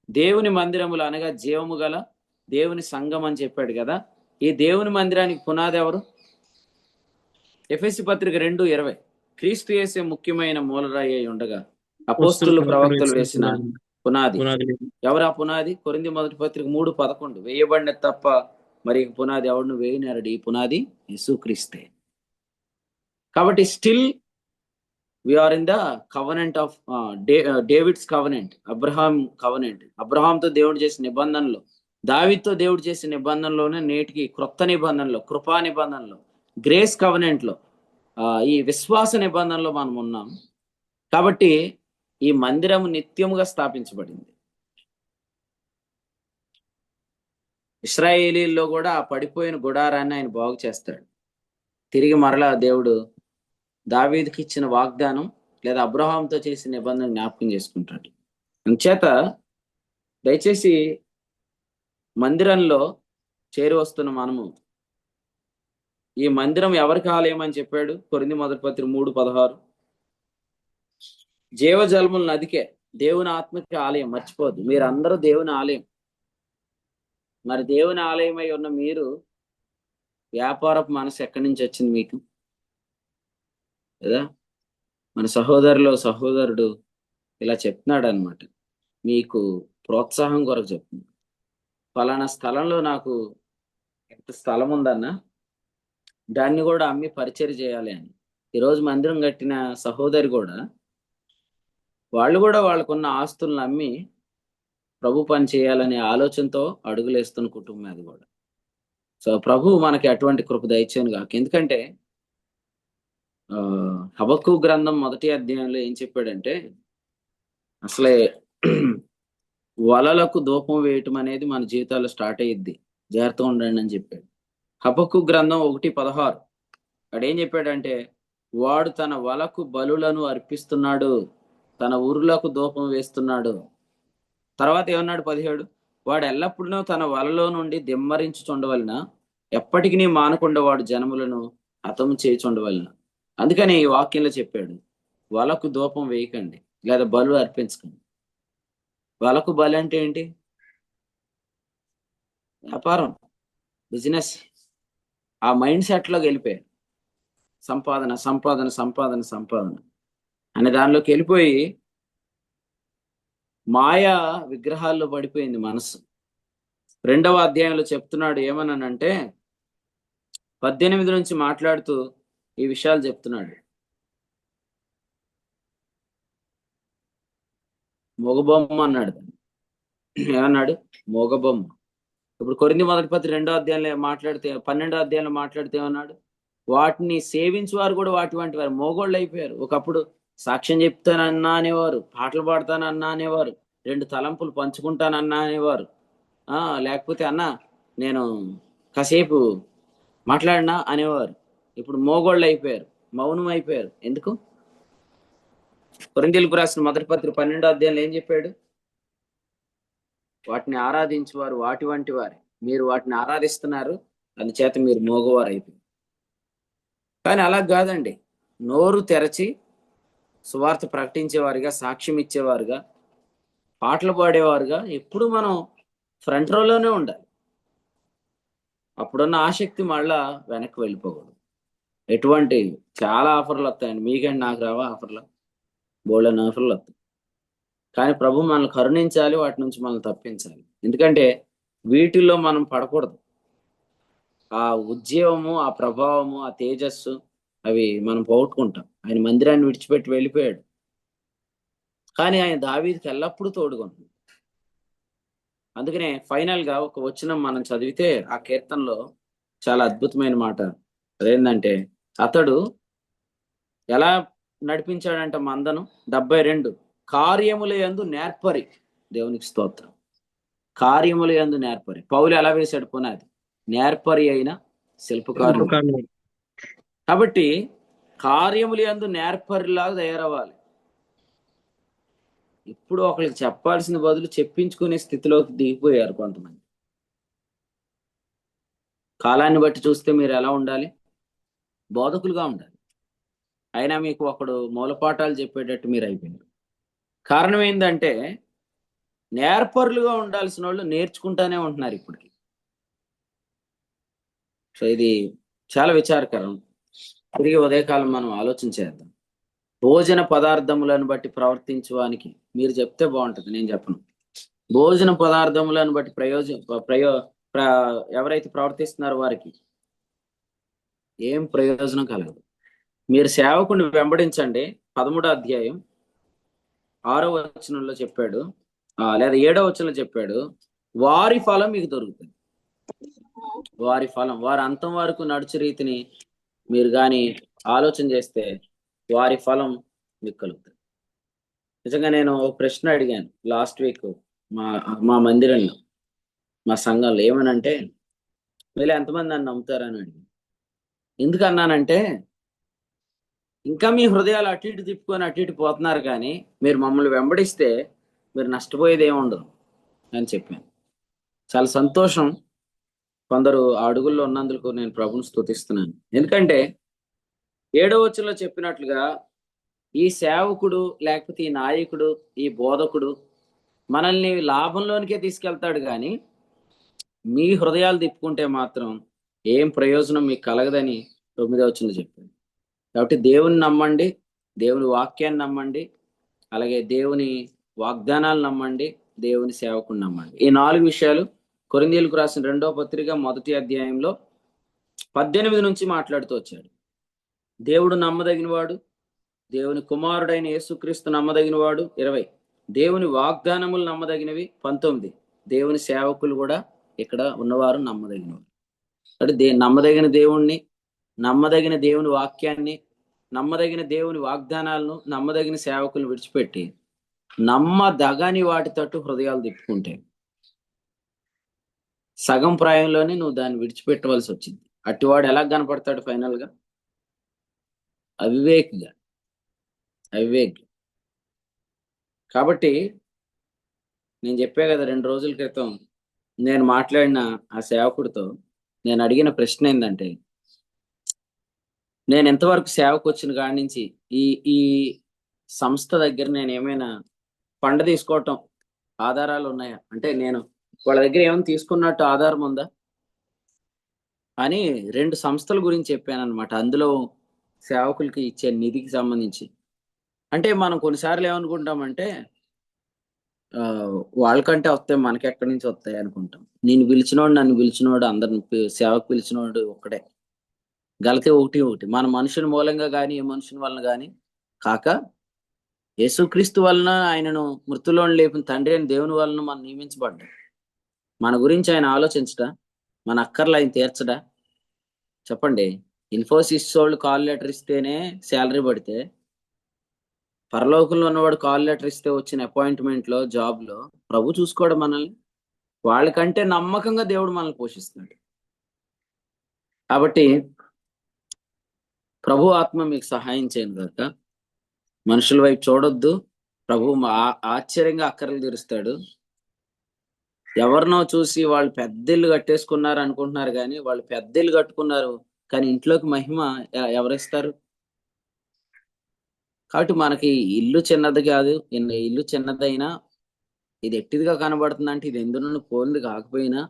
దేవుని మందిరములు అనగా జీవము గల దేవుని సంఘం అని చెప్పాడు కదా. ఈ దేవుని మందిరానికి పునాది ఎవరు? ఎఫెసీ పత్రిక 2:20 క్రీస్తు యేసే ముఖ్యమైన మూలరాయి అయి ఉండగా అపోస్తులు ప్రవక్తలు వేసిన పునాది. ఎవరు ఆ పునాది? కొరింథీ మొదటి పత్రిక 3:11 వేయబడిన తప్ప మరి పునాది ఎవడును వేయనారడు, ఈ పునాది యేసుక్రీస్తే. కాబట్టి still we are in the covenant of David's covenant, Abraham covenant. అబ్రహాంతో దేవుడు చేసిన నిబంధనలో, దావీదుతో దేవుడు చేసిన నిబంధనలోనే నేటికి క్రొత్త నిబంధనలో, కృపా నిబంధనలో, గ్రేస్ కవనెంట్ లో, ఈ విశ్వాస నిబంధనలో మనం ఉన్నాం. కాబట్టి ఈ మందిరం నిత్యముగా స్థాపించబడింది. ఇశ్రాయేలీల్లో కూడా ఆ పడిపోయిన గుడారాన్ని ఆయన బాగు చేస్తాడు. తిరిగి మరలా దేవుడు దావీదుకి ఇచ్చిన వాగ్దానం లేదా అబ్రహాంతో చేసిన నిబంధన జ్ఞాపకం చేసుకుంటాడు. అంచేత దయచేసి మందిరంలో చేరి వస్తున్న మనము, ఈ మందిరం ఎవరికి ఆలయం అని చెప్పాడు? కొరింథీ మొదటి పత్రిక 3:16 జీవజలముల నదికే, దేవుని ఆత్మకి ఆలయం. మర్చిపోద్దు, మీరందరూ దేవుని ఆలయం. మరి దేవుని ఆలయమై ఉన్న మీరు వ్యాపారపు మనసు ఎక్కడి నుంచి వచ్చింది మీకు? కదా, మన సహోదరుడు ఇలా చెప్తున్నాడు అనమాట, మీకు ప్రోత్సాహం కొరకు చెప్తున్నాడు. ఫలానా స్థలంలో నాకు ఎంత స్థలం ఉందన్నా, దాన్ని కూడా అమ్మి పరిచయం చేయాలి అని. ఈరోజు మందిరం కట్టిన సహోదరి కూడా, వాళ్ళు కూడా వాళ్ళకున్న ఆస్తులను అమ్మి ప్రభు పని చేయాలనే ఆలోచనతో అడుగులేస్తున్న కుటుంబం అది కూడా. సో ప్రభు మనకి అటువంటి కృప దయచేయను గాక. ఎందుకంటే హబక్కూ గ్రంథం 1వ అధ్యాయంలో ఏం చెప్పాడంటే, అసలే వలలకు ధూపం వేయటం అనేది మన జీవితాల్లో స్టార్ట్ అయ్యిద్ది, జాగ్రత్తగా ఉండండి అని చెప్పాడు. హబక్కూ గ్రంథం 1:16 అక్కడేం చెప్పాడంటే, వాడు తన వలకు బలులను అర్పిస్తున్నాడు, తన ఉరులకు ధూపం వేస్తున్నాడు. తర్వాత ఏమన్నాడు 17, వాడు ఎల్లప్పుడూ తన వలలో నుండి దిమ్మరించుచుండవలన, ఎప్పటికీ మానకుండా వాడు జనములను హతము చేయుచుండవలన. అందుకని ఈ వాక్యంలో చెప్పాడు, వలకు ధూపం వేయకండి లేదా బలు అర్పించకండి. వలకు బలి అంటే ఏంటి? వ్యాపారం, బిజినెస్. ఆ మైండ్ సెట్లోకి వెళ్ళిపోయాడు. సంపాదన సంపాదన సంపాదన సంపాదన అనే దానిలోకి వెళ్ళిపోయి మాయా విగ్రహాల్లో పడిపోయింది మనసు. 2వ అధ్యాయంలో చెప్తున్నాడు ఏమన్నానంటే, 18 నుంచి మాట్లాడుతూ ఈ విషయాలు చెప్తున్నాడు. మొగబొమ్మ అన్నాడు. ఏమన్నాడు? మొగబొమ్మ. ఇప్పుడు కొరింథీ మొదటి పత్రిక 2వ అధ్యాయంలో మాట్లాడితే, 12వ అధ్యాయంలో మాట్లాడితే ఏమన్నాడు? వాటిని సేవించి వారు కూడా వాటి వారు మోగోళ్ళు అయిపోయారు. ఒకప్పుడు సాక్ష్యం చెప్తానన్నా అనేవారు, పాటలు పాడతానన్నా అనేవారు, 2 తలంపులు పంచుకుంటానన్నా అనేవారు. లేకపోతే అన్న నేను కాసేపు మాట్లాడినా అనేవారు. ఇప్పుడు మోగోళ్ళు అయిపోయారు, మౌనం అయిపోయారు. ఎందుకు? కొరింథీయులకు రాసిన మొదటి పత్రిక 12వ అధ్యాయంలో ఏం చెప్పాడు? వాటిని ఆరాధించేవారు వాటి వంటి వారే. మీరు వాటిని ఆరాధిస్తున్నారు, అందుచేత మీరు మోగవారు అయిపోయారు. కానీ అలా కాదండి. నోరు తెరచి సువార్త ప్రకటించేవారుగా, సాక్ష్యం ఇచ్చేవారుగా, పాటలు పాడేవారుగా ఎప్పుడు మనం ఫ్రంట్ రోలోనే ఉండాలి. అప్పుడున్న ఆసక్తి మళ్ళా వెనక్కి వెళ్ళిపోకూడదు. ఎటువంటి చాలా ఆఫర్లు వస్తాయండి. మీకంటే నాకు రావా ఆఫర్లు? బోల్డెన్ ఆఫర్లు వస్తాయి. కానీ ప్రభు మనల్ని కరుణించాలి, వాటి నుంచి మనల్ని తప్పించాలి. ఎందుకంటే వీటిల్లో మనం పడకూడదు. ఆ ఉద్యమము, ఆ ప్రభావము, ఆ తేజస్సు అవి మనం పోగొట్టుకుంటాం. ఆయన మందిరాన్ని విడిచిపెట్టి వెళ్ళిపోయాడు, కానీ ఆయన దావీదుకి ఎల్లప్పుడూ తోడుగా ఉంటుంది. అందుకనే ఫైనల్ గా ఒక వచనం మనం చదివితే ఆ కీర్తనలో చాలా అద్భుతమైన మాట. అదేంటంటే, అతడు ఎలా నడిపించాడంట మందను. 72 కార్యముల యందు నేర్పరి. దేవునికి స్తోత్రం. కార్యముల యందు నేర్పరి. పౌలు ఎలా వేశాడు పునాది? నేర్పరి అయిన శిల్పకారుడు. కాబట్టి కార్యముల యందు నేర్పరిలాగా తయారవ్వాలి. ఇప్పుడు ఒకరికి చెప్పాల్సిన బదులు చెప్పించుకునే స్థితిలోకి దిగిపోయారు కొంతమంది. కాలాన్ని బట్టి చూస్తే మీరు ఎలా ఉండాలి? బోధకులుగా ఉండాలి. అయినా మీకు ఒకడు మూలపాఠాలు చెప్పేటట్టు మీరు అయిపోయారు. కారణం ఏంటంటే, నేర్పరులుగా ఉండాల్సిన వాళ్ళు నేర్చుకుంటానే ఉంటున్నారు ఇప్పటికి. సో ఇది చాలా విచారకరం. తిరిగి ఉదయకాలం మనం ఆలోచన చేద్దాం. భోజన పదార్థములను బట్టి ప్రవర్తించడానికి మీరు చెప్తే బాగుంటుంది, నేను చెప్పను. భోజన పదార్థములను బట్టి ఎవరైతే ప్రవర్తిస్తున్నారో వారికి ఏం ప్రయోజనం కలగదు. మీరు సేవకుని వెంబడించండి. 13వ అధ్యాయం 6వ వచనంలో చెప్పాడు, లేదా 7వ వచనంలో చెప్పాడు, వారి ఫలం మీకు దొరుకుతుంది. వారి ఫలం, వారి అంతం వరకు నడుచు రీతిని మీరు కానీ ఆలోచన చేస్తే వారి ఫలం మీకు కలుగుతుంది. నిజంగా నేను ఒక ప్రశ్న అడిగాను లాస్ట్ వీక్ మా మందిరంలో, మా సంఘంలో. ఏమనంటే, వీళ్ళు ఎంతమంది నన్ను నమ్ముతారని అడిగాను. ఎందుకు అన్నానంటే, ఇంకా మీ హృదయాలు అటు ఇటు తిప్పుకొని అటు ఇటు పోతున్నారు, కానీ మీరు మమ్మల్ని వెంబడిస్తే మీరు నష్టపోయేది ఏముండదు అని చెప్పాను. చాలా సంతోషం. కొందరు ఆ అడుగుల్లో ఉన్నందుకు నేను ప్రభుని స్తుతిస్తున్నాను. ఎందుకంటే 7వ వచనంలో చెప్పినట్లుగా ఈ సేవకుడు, లేకపోతే ఈ నాయకుడు, ఈ బోధకుడు మనల్ని లాభంలోనికే తీసుకెళ్తాడు, కానీ మీ హృదయాలు తిప్పుకుంటే మాత్రం ఏం ప్రయోజనం మీకు కలగదని 9వ వచనంలో చెప్పాడు. కాబట్టి దేవుని నమ్మండి, దేవుని వాక్యాన్ని నమ్మండి, అలాగే దేవుని వాగ్దానాలు నమ్మండి, దేవుని సేవకుని నమ్మండి. ఈ 4 విషయాలు కొరింథీయులకు రాసిన 2వ పత్రిక 1వ అధ్యాయంలో 18 నుంచి మాట్లాడుతూ వచ్చాడు. దేవుడు నమ్మదగినవాడు, దేవుని కుమారుడైన యేసుక్రీస్తు నమ్మదగినవాడు 20, దేవుని వాగ్దానములు నమ్మదగినవి 19, దేవుని సేవకులు కూడా ఇక్కడ ఉన్నవారు నమ్మదగినవారు. అంటే నమ్మదగిన దేవుణ్ణి, నమ్మదగిన దేవుని వాక్యాన్ని, నమ్మదగిన దేవుని వాగ్దానాలను, నమ్మదగిన సేవకులను విడిచిపెట్టి నమ్మదగని వాటి తట్టు హృదయాలు తిప్పుకుంటే సగం ప్రాయంలోనే నువ్వు దాన్ని విడిచిపెట్టవలసి వచ్చింది. అట్టివాడు ఎలా కనపడతాడు ఫైనల్ గా? అవివేకిగా. కాబట్టి నేను చెప్పా కదా, 2 రోజుల క్రితం నేను మాట్లాడిన ఆ సేవకుడితో నేను అడిగిన ప్రశ్న ఏంటంటే, నేను ఎంతవరకు సేవకు వచ్చిన కాడి నుంచి ఈ సంస్థ దగ్గర నేను ఏమైనా ఫండ్ తీసుకోవటం ఆధారాలు ఉన్నాయా అంటే, నేను వాళ్ళ దగ్గర ఏమైనా తీసుకున్నట్టు ఆధారం ఉందా అని 2 సంస్థల గురించి చెప్పాను అనమాట. అందులో సేవకులకి ఇచ్చే నిధికి సంబంధించి. అంటే మనం కొన్నిసార్లు ఏమనుకుంటామంటే, వాళ్ళకంటే వస్తాయి మనకి ఎక్కడి నుంచి వస్తాయి అనుకుంటాం. నన్ను పిలిచినోడు అందరిని సేవకు పిలిచినోడు ఒక్కడే. గలతీ 1:1 మన మనుషుని మూలంగా కానీ ఏ మనుషుని వలన కానీ కాక యేసుక్రీస్తు వలన, ఆయనను మృతుల్లో లేపిన తండ్రి అయిన దేవుని వలన మనం నియమించబడ్డా. మన గురించి ఆయన ఆలోచించడా? మన అక్కర్లు ఆయన తీర్చడా? చెప్పండి. ఇన్ఫోసిస్ వాళ్ళు కాల్ లెటర్ ఇస్తేనే శాలరీ పడితే, పరలోకంలో ఉన్నవాడు కాల్ లెటర్ ఇస్తే వచ్చిన అపాయింట్మెంట్ లో, జాబ్ లో ప్రభు చూసుకోవడం మనల్ని. వాళ్ళకంటే నమ్మకంగా దేవుడు మనల్ని పోషిస్తున్నాడు. కాబట్టి ప్రభు ఆత్మ మీకు సహాయం చేయను గాక. మనుషుల వైపు చూడొద్దు. ప్రభు ఆశ్చర్యంగా అక్కర్లు తీరుస్తాడు. ఎవరినో చూసి వాళ్ళు పెద్దిల్లు కట్టేసుకున్నారు అనుకుంటున్నారు, కానీ వాళ్ళు పెద్దిల్లు కట్టుకున్నారు, కానీ ఇంట్లోకి మహిమ ఎవరిస్తారు? కాబట్టి మనకి ఇల్లు చిన్నది కాదు, ఇల్లు చిన్నదైనా ఇది ఎట్టిదిగా కనబడుతుంది అంటే ఇది ఎందులో పోలింది కాకపోయినా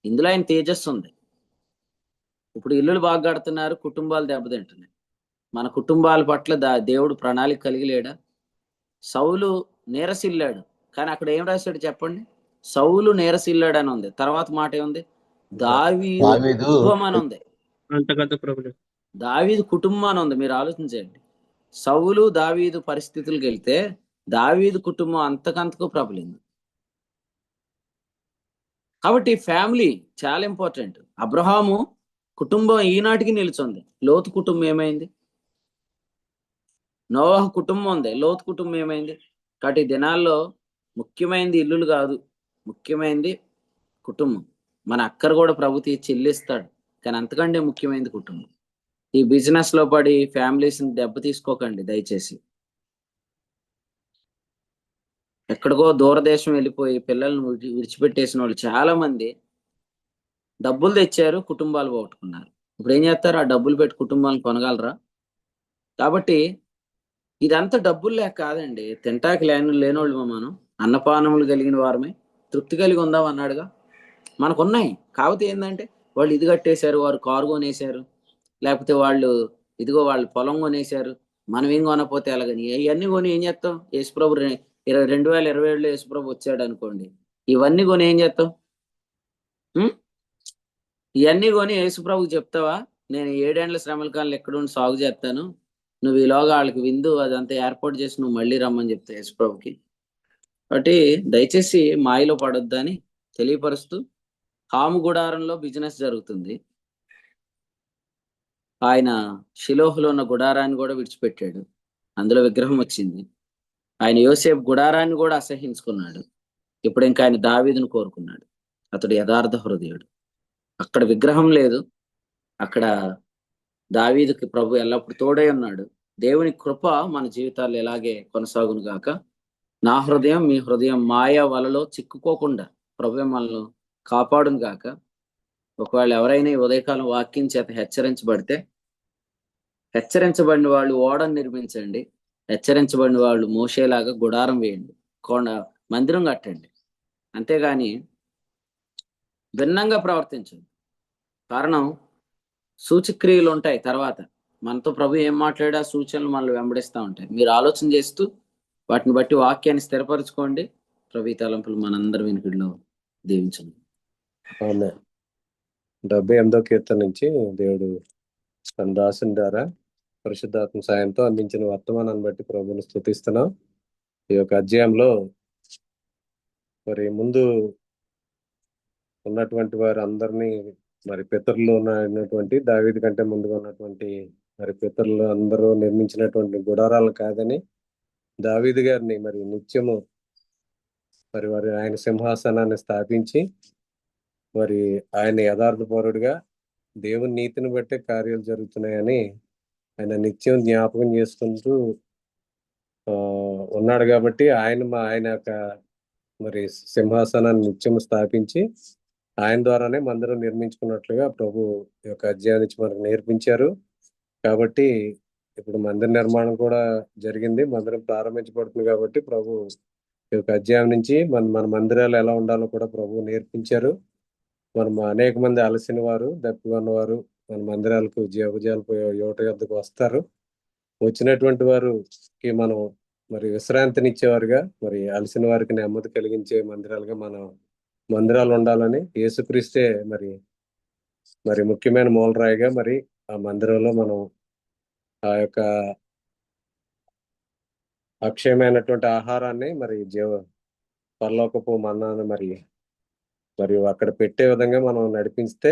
ఇందులో ఆయన తేజస్సు ఉంది. ఇప్పుడు ఇల్లులు బాగా కడుతున్నారు, కుటుంబాలు దెబ్బతింటున్నాయి. మన కుటుంబాల పట్ల దేవుడు ప్రణాళిక కలిగి లేడా? సౌలు నీరసిల్లాడు, కానీ అక్కడ ఏం రాశాడు చెప్పండి? సౌలు నీరసిల్లాడు అని ఉంది. తర్వాత మాట ఏముంది? దావీదు దావీదు కుటుంబం అని ఉంది. అంతకంత ప్రభులు. దావీదు కుటుంబం అని ఉంది. మీరు ఆలోచించండి. సౌలు దావీదు పరిస్థితులకు వెళ్తే దావీదు కుటుంబం అంతకంతకు ప్రబలింది. కాబట్టి ఫ్యామిలీ చాలా ఇంపార్టెంట్. అబ్రహాము కుటుంబం ఈనాటికి నిలుచుంది. లోతు కుటుంబం ఏమైంది? నోవహు కుటుంబం ఉంది, లోతు కుటుంబం ఏమైంది? కాబట్టి ఈ దినాల్లో ముఖ్యమైనది ఇల్లులు కాదు, ముఖ్యమైనది కుటుంబం. మన అక్కర కూడా ప్రభు చెల్లిస్తాడు, కానీ అంతకంటే ముఖ్యమైనది కుటుంబం. ఈ బిజినెస్ లో పడి ఫ్యామిలీస్ దెబ్బ తీసుకోకండి దయచేసి. ఎక్కడికో దూరదేశం వెళ్ళిపోయి పిల్లల్ని విడిచిపెట్టేసిన వాళ్ళు చాలా మంది డబ్బులు తెచ్చారు, కుటుంబాలు పోగొట్టుకున్నారు. ఇప్పుడు ఏం చేస్తారు? ఆ డబ్బులు పెట్టి కుటుంబాలను కొనగలరా? కాబట్టి ఇదంతా డబ్బులు లేక కాదండి. తింటాకి లేనోళ్ళు మనం అన్నపానములు కలిగిన వారమే, తృప్తి కలిగి ఉందాం అన్నాడుగా. మనకున్నాయి. కాకపోతే ఏంటంటే వాళ్ళు ఇది కట్టేశారు, వారు కారు కొనేశారు, లేకపోతే వాళ్ళు ఇదిగో వాళ్ళు పొలం కొనేశారు. మనం ఏం కొనకపోతే ఎలాగని ఇవన్నీ కొని ఏం చేస్తాం? యేసుప్రభు 2027లో యేసుప్రభు వచ్చాడు అనుకోండి, ఇవన్నీ కొని ఏం చేస్తాం? ఇవన్నీ కొని యేసుప్రభుకి చెప్తావా? నేను 7 ఏళ్ల శ్రమల కాలంలో ఎక్కడుండి సాగు చేస్తాను, నువ్వు ఈలోగా వాళ్ళకి విందు అదంతా ఏర్పాటు చేసి నువ్వు మళ్ళీ రమ్మని చెప్తా యేసుప్రభుకి. కాబట్టి దయచేసి మాయలో పడొద్దని తెలియపరుస్తూ, హాము గుడారంలో బిజినెస్ జరుగుతుంది. ఆయన షిలోహులో ఉన్న గుడారాన్ని కూడా విడిచిపెట్టాడు, అందులో విగ్రహం వచ్చింది. ఆయన యోసేపు గుడారాన్ని కూడా అసహించుకున్నాడు. ఇప్పుడు ఇంకా ఆయన దావీదును కోరుకున్నాడు. అతడు యథార్థ హృదయుడు. అక్కడ విగ్రహం లేదు, అక్కడ దావీదుకి ప్రభు ఎల్లప్పుడు తోడై ఉన్నాడు. దేవుని కృప మన జీవితాల్లో ఎలాగే కొనసాగును గాక. నా హృదయం మీ హృదయం మాయా వలలో చిక్కుకోకుండా ప్రభు మనల్ని కాపాడును గాక. ఒకవేళ ఎవరైనా ఈ ఉదయకాలం వాక్యం చేత హెచ్చరించబడిన వాళ్ళు ఓడను నిర్మించండి, హెచ్చరించబడిన వాళ్ళు మోషేలాగా గుడారం వేయండి, మందిరం కట్టండి. అంతేగాని భిన్నంగా ప్రవర్తించండి. కారణం సూచక్రియలు ఉంటాయి. తర్వాత మనతో ప్రభు ఏం మాట్లాడా సూచనలు మనల్ని వెంబడిస్తూ ఉంటాయి. మీరు ఆలోచన చేస్తూ వాటిని బట్టి వాక్యాన్ని స్థిరపరచుకోండి. ప్రభు తలంపులు మనందరి వెనుకడిలో దీవించండి. 78వ కీర్తన నుంచి దేవుడు తన దాసుని ద్వారా పరిశుద్ధాత్మ సాయంతో అందించిన వర్తమానాన్ని బట్టి ప్రభుని స్తుతిస్తున్నాం. ఈ యొక్క అధ్యాయంలో మరి ముందు ఉన్నటువంటి వారు అందరినీ, మరి పితరులు ఉన్నటువంటి దావీదు కంటే ముందుగా ఉన్నటువంటి మరి పితరులు అందరూ నిర్మించినటువంటి గుడారాలు కాదని దావీదు గారిని మరి నిత్యము మరి వారి ఆయన సింహాసనాన్ని స్థాపించి మరి ఆయన యథార్థ పౌరుడిగా దేవుని నీతిని బట్టే కార్యాలు జరుగుతున్నాయని ఆయన నిత్యం జ్ఞాపకం చేసుకుంటూ ఉన్నాడు. కాబట్టి ఆయన యొక్క మరి సింహాసనాన్ని నిత్యం స్థాపించి ఆయన ద్వారానే మందిరం నిర్మించుకున్నట్లుగా ప్రభు యొక్క అధ్యాయం నుంచి మనకు నేర్పించారు. కాబట్టి ఇప్పుడు మందిర నిర్మాణం కూడా జరిగింది, మందిరం ప్రారంభించబడుతుంది. కాబట్టి ప్రభు ఈ యొక్క అధ్యాయం నుంచి మన మందిరాలు ఎలా ఉండాలో కూడా ప్రభు నేర్పించారు. మనం అనేక మంది అలసిన వారు, దప్పిగా ఉన్నవారు మన మందిరాలకు జీవజాలు యువట యొద్దకు వస్తారు. వచ్చినటువంటి వారికి మనం మరి విశ్రాంతినిచ్చేవారుగా, మరి అలసిన వారికి నెమ్మది కలిగించే మందిరాలుగా మనం మందిరాలు ఉండాలని యేసుక్రీస్తే మరి ముఖ్యమైన మూలరాయిగా మరి ఆ మందిరంలో మనం ఆ యొక్క అక్షయమైనటువంటి ఆహారాన్ని మరి పరలోకపు మన్నాను మరి అక్కడ పెట్టే విధంగా మనం నడిపిస్తే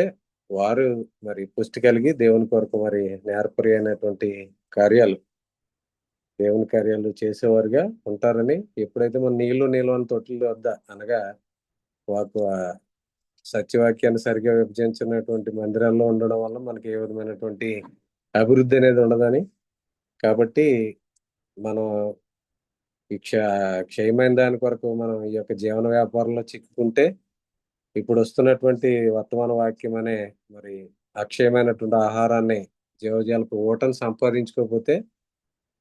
వారు మరి పుష్టి కలిగి దేవుని కొరకు మరి నేర్పరి అయినటువంటి కార్యాలు, దేవుని కార్యాలు చేసేవారుగా ఉంటారని, ఎప్పుడైతే మన నీళ్లు నిల్వని తొట్టుల వద్ద అనగా వాకు సత్యవాక్యాన్ని సరిగా విభజించినటువంటి మందిరాల్లో ఉండడం వల్ల మనకి ఏ విధమైనటువంటి అభివృద్ధి అనేది ఉండదని, కాబట్టి మనం ఈ క్షయమైన దాని కొరకు మనం ఈ యొక్క జీవన వ్యాపారంలో చిక్కుకుంటే ఇప్పుడు వస్తున్నటువంటి వర్తమాన వాక్యం అనే మరి అక్షయమైనటువంటి ఆహారాన్ని, జీవజాలకు ఊటను సంపాదించుకోకపోతే